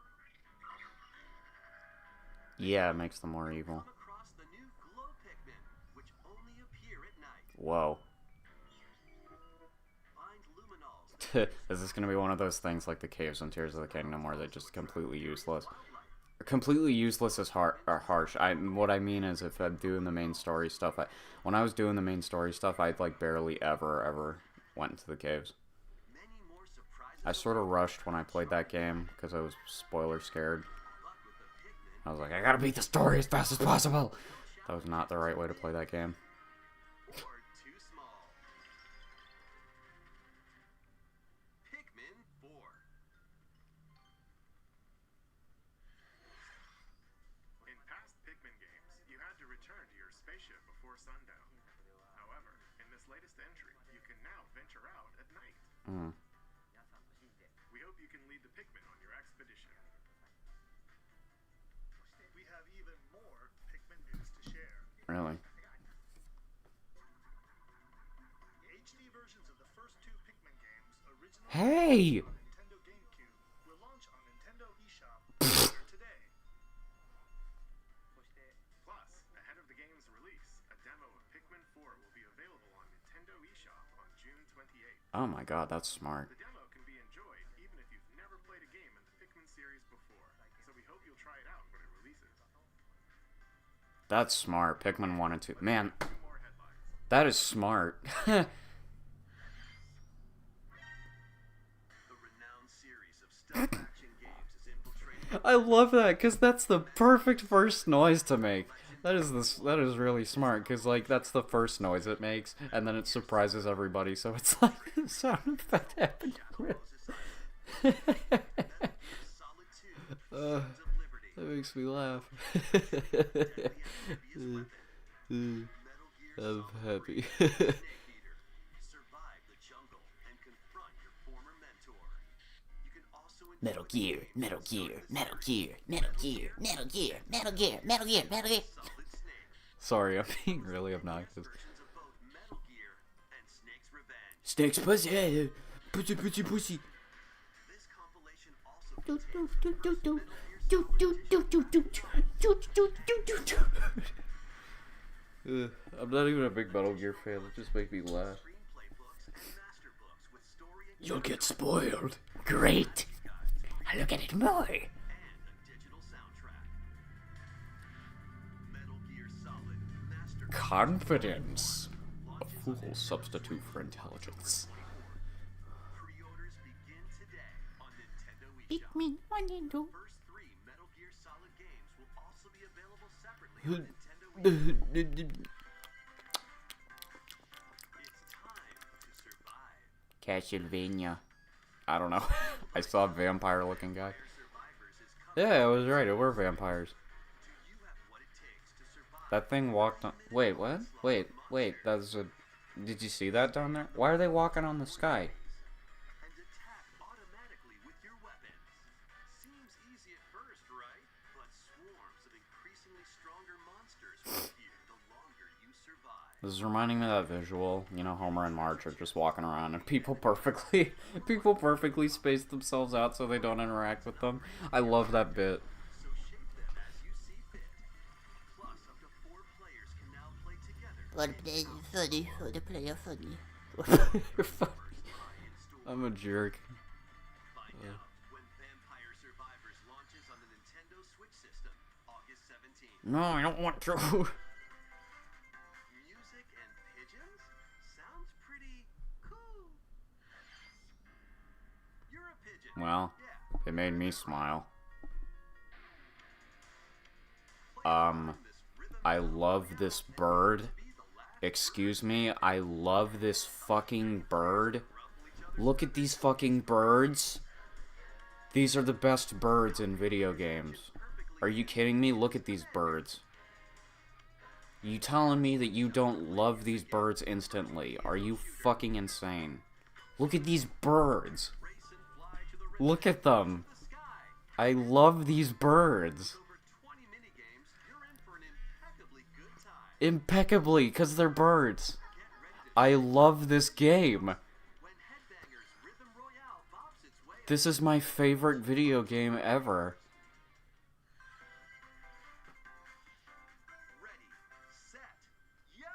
Yeah, it makes them more evil. Come across the new glow Pikmin, which only appear at night. Whoa. Is this gonna be one of those things like the caves and Tears of the Kingdom where they're just completely useless? Completely useless is harsh. What I mean is, if I'm doing the main story stuff, when I was doing the main story stuff, I like barely ever went into the caves. I sort of rushed when I played that game because I was spoiler scared. I was like, I gotta beat the story as fast as possible. That was not the right way to play that game. We hope you can lead the Pikmin on your expedition. We have even more Pikmin news to share. Really? The HD versions of the first 2 Pikmin games, originally Hey! on Nintendo GameCube, will launch on Nintendo eShop later today. Plus, ahead of the game's release, a demo of Pikmin 4 will be available on Nintendo eShop on June 28th. Oh my god, that's smart. The demo can be enjoyed even if you've never played a game in the Pikmin series before, so we hope you'll try it out when it releases. That's smart. Pikmin 1 and 2. Man, that is smart. I love that, because that's the perfect first noise to make. That is really smart, because like that's the first noise it makes, and then it surprises everybody. So it's like the sound effect happened. That makes me laugh. I'm happy. Metal Gear, Metal Gear, Metal Gear, Metal Gear, Metal Gear, Metal Gear, Metal Gear, Metal Gear. Sorry, I'm being really obnoxious. Snake's pussy, pussy, pussy, pussy. I'm not even a big Metal Gear fan. It just makes me laugh. You'll get spoiled. Great. I'll look at it more. Confidence. A fool's substitute for intelligence. Pikmin 1 and 2. Castlevania. I don't know. I saw a vampire looking guy. Yeah, I was right. It were vampires. That thing walked on... Wait, what? Wait. That's a... Did you see that down there? Why are they walking on the sky? This is reminding me of that visual. You know, Homer and Marge are just walking around and people perfectly space themselves out so they don't interact with them. I love that bit. For the player funny, for the player funny. You're funny. I'm a jerk. Find out when Vampire Survivors launches on the Nintendo Switch system, August 17th. No, I don't want to. Music and pigeons? Sounds pretty cool. You're a pigeon. Well, it made me smile. I love this bird. Excuse me, I love this fucking bird. Look at these fucking birds. These are the best birds in video games. Are you kidding me? Look at these birds. You telling me that you don't love these birds instantly? Are you fucking insane? Look at these birds. Look at them. I love these birds. Impeccably, because they're birds. I love this game. This is my favorite video game ever. Ready, set, yo!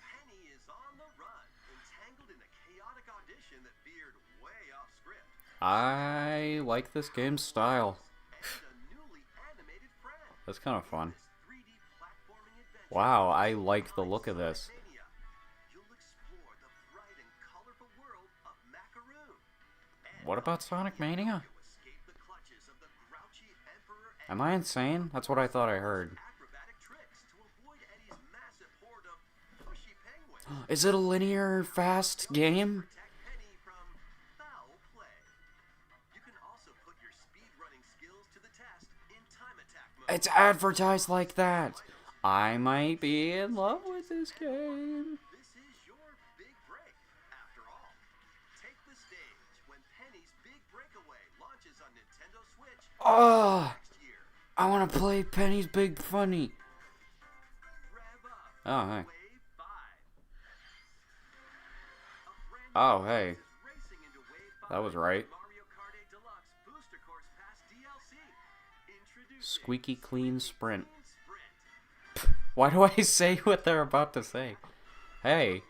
Penny is on the run, entangled in a chaotic audition that veered way off script. I like this game's style. That's kind of fun. Wow, I like the look of this. What about Sonic Mania? Am I insane? That's what I thought I heard. Is it a linear, fast game? It's advertised like that. I might be in love with this game. This is your big break, after all. Take the stage when Penny's Big Breakaway launches on Nintendo Switch Oh, next year. I want to play Penny's Big Funny. Oh, hey. Oh, hey. That was right. Squeaky clean sprint. Why do I say what they're about to say? Hey.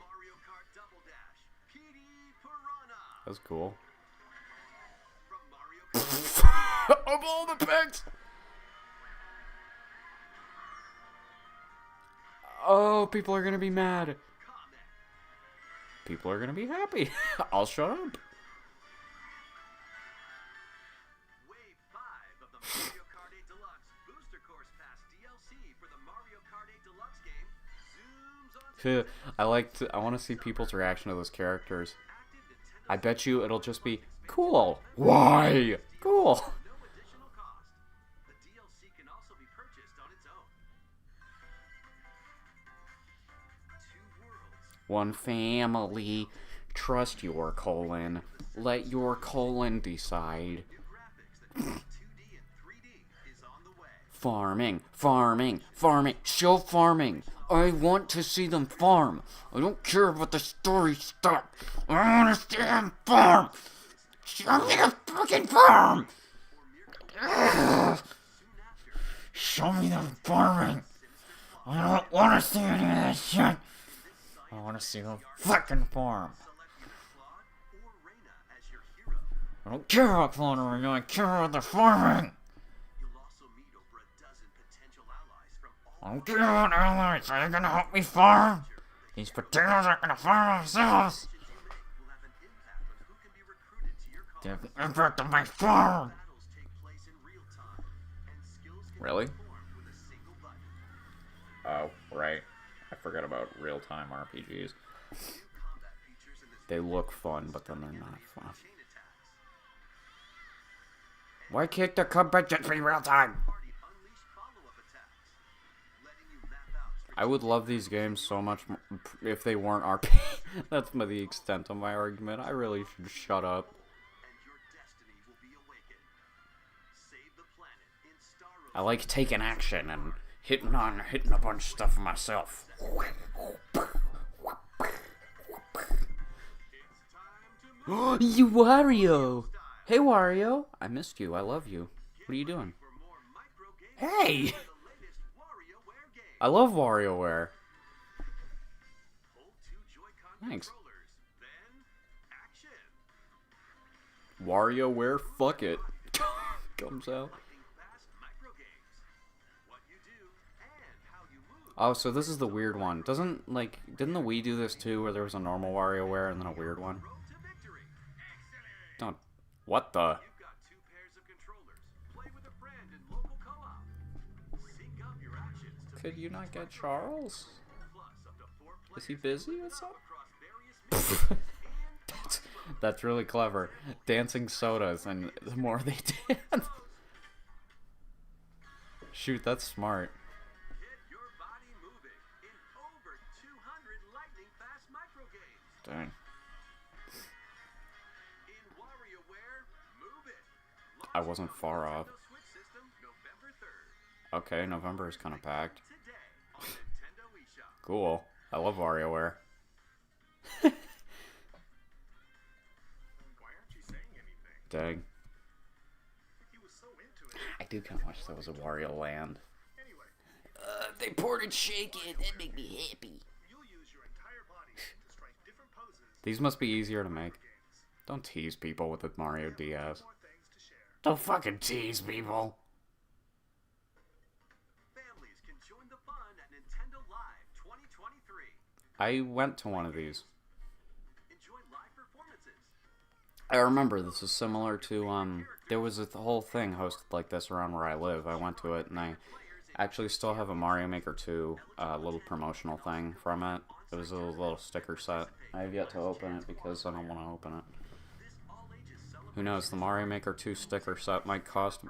That's cool. Of all the pigs! Oh, people are gonna be mad. People are gonna be happy. I'll shut up. Wave 5 of the Mario Kart 8 Deluxe Booster Course Pass DLC for the Mario Kart 8 Deluxe game zooms on I want to see people's reaction to those characters. I bet you it'll just be cool. Why? Cool. no additional cost. The DLC can also be purchased on its own. Two worlds. One family. Trust your colon. Let your colon decide. Farming, farming, farming. Show farming. I want to see them farm. I don't care about the story stuff. I want to see them farm. Show me the fucking farm. Ugh. Show me them farming. I don't want to see any of that shit. I want to see them fucking farm. I don't care about Claude or Reno, I care about the farming. I don't care about allies. Are they gonna help me farm? These potatoes aren't gonna farm themselves. They have an impact on my farm. Really? Oh, right. I forgot about real-time RPGs. They look fun, but then they're not fun. Why can't the combat just be real-time? I would love these games so much more if they weren't RP. That's the extent of my argument. I really should shut up. I like taking action and hitting a bunch of stuff myself. You Wario! Hey Wario! I missed you. I love you. What are you doing? Hey! I love WarioWare. Thanks. WarioWare, fuck it. Comes out. Oh, so this is the weird one. Didn't the Wii do this too, where there was a normal WarioWare and then a weird one? Don't. What the? Could you not get Charles? Is he busy or something? That's really clever. Dancing sodas, and the more they dance. Shoot, that's smart. Dang. I wasn't far off. Okay, November is kind of packed. Cool. I love WarioWare. Dang. I do kind of wish there was a Wario Land. They ported Shake It. That made me happy. These must be easier to make. Don't tease people with the Mario DS. Don't fucking tease people. I went to one of these. I remember this is similar to, there was a whole thing hosted like this around where I live. I went to it, and I actually still have a Mario Maker 2 little promotional thing from it. It was a little sticker set. I have yet to open it because I don't want to open it. Who knows, the Mario Maker 2 sticker set might cost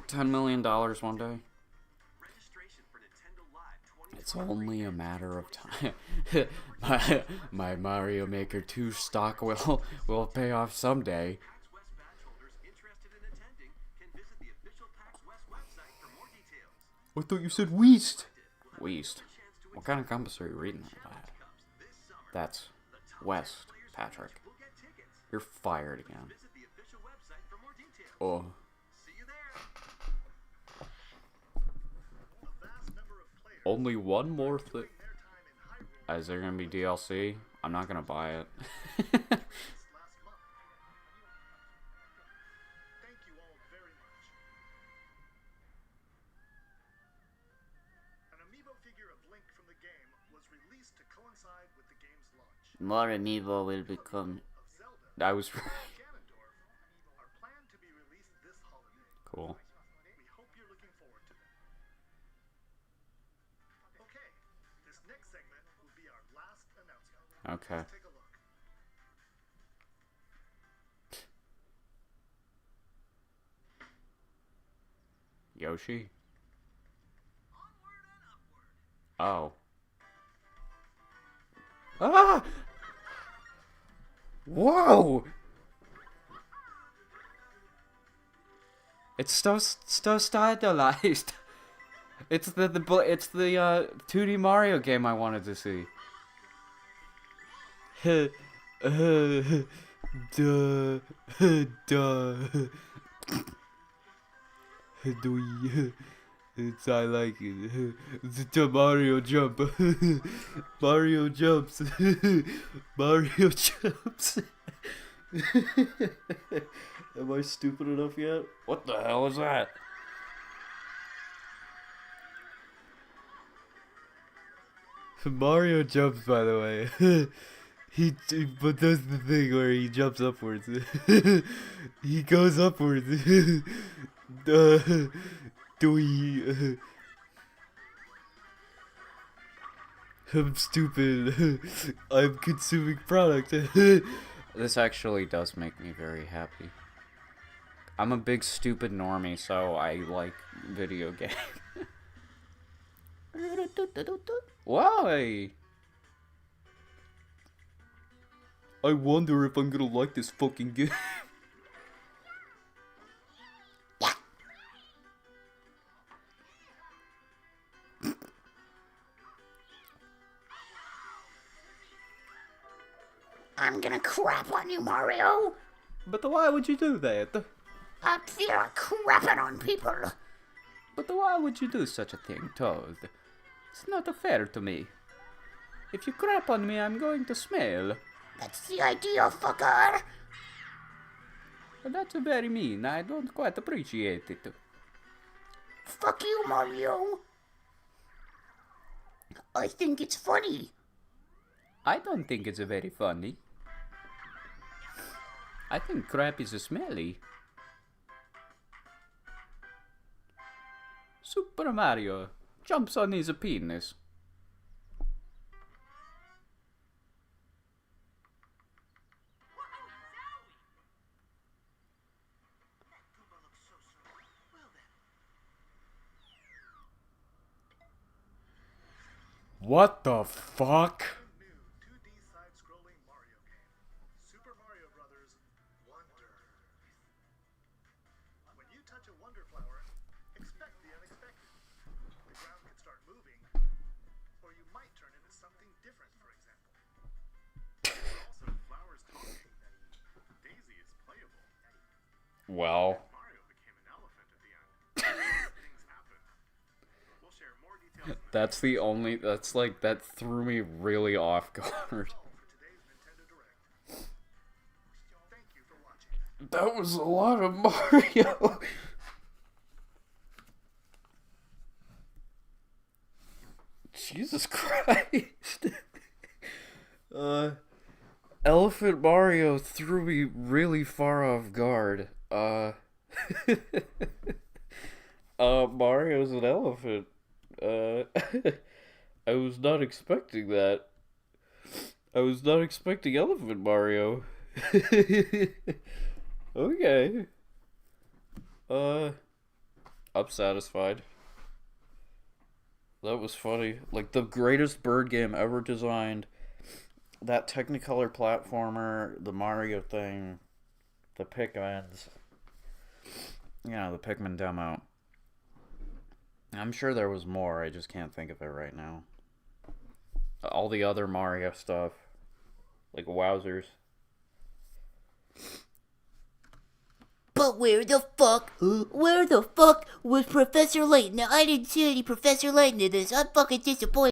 $10 million one day. It's only a matter of time. my Mario Maker 2 stock will pay off someday. I thought you said Weast. Weast. What kind of compass are you reading that? That's West, Patrick. You're fired again. Oh. Only one more thing. Is there gonna be DLC? I'm not gonna buy it. More amiibo will become. I was right. Cool. Okay. Yoshi? Oh. Ah! Whoa! It's so stylized. It's the 2D Mario game I wanted to see. I like it. It's a Mario jump. Mario jumps. Mario jumps. Am I stupid enough yet? What the hell is that? Mario jumps, by the way. But does the thing where he jumps upwards. He goes upwards. I'm stupid. I'm consuming product. This actually does make me very happy. I'm a big stupid normie, so I like video games. Why? I wonder if I'm gonna like this fucking game. I'm gonna crap on you, Mario. But why would you do that? I feel like crapping on people. But why would you do such a thing, Toad? It's not fair to me. If you crap on me, I'm going to smell. That's the idea, fucker. Well, that's very mean. I don't quite appreciate it. Fuck you, Mario. I think it's funny. I don't think it's very funny. I think crap is smelly. Super Mario jumps on his penis. What the fuck? New 2D side-scrolling Mario game, Super Mario Bros. Wonder. When you touch a Wonder Flower, expect the unexpected. The ground can start moving, or you might turn into something different, for example. Also, flowers talking. Daisy is playable. Well. Mario became an elephant at the end. Things happen. We'll share more details. That's the only. That's like that threw me really off guard. That was a lot of Mario. Jesus Christ. Elephant Mario threw me really far off guard. Mario's an elephant. I was not expecting that. I was not expecting Elephant Mario. Okay. I'm satisfied. That was funny. Like, the greatest bird game ever designed. That Technicolor platformer, the Mario thing, the Pikmins. Yeah, the Pikmin demo. I'm sure there was more, I just can't think of it right now. All the other Mario stuff. Like, wowzers. But where the fuck was Professor Layton? Now, I didn't see any Professor Layton in this. I'm fucking disappointed.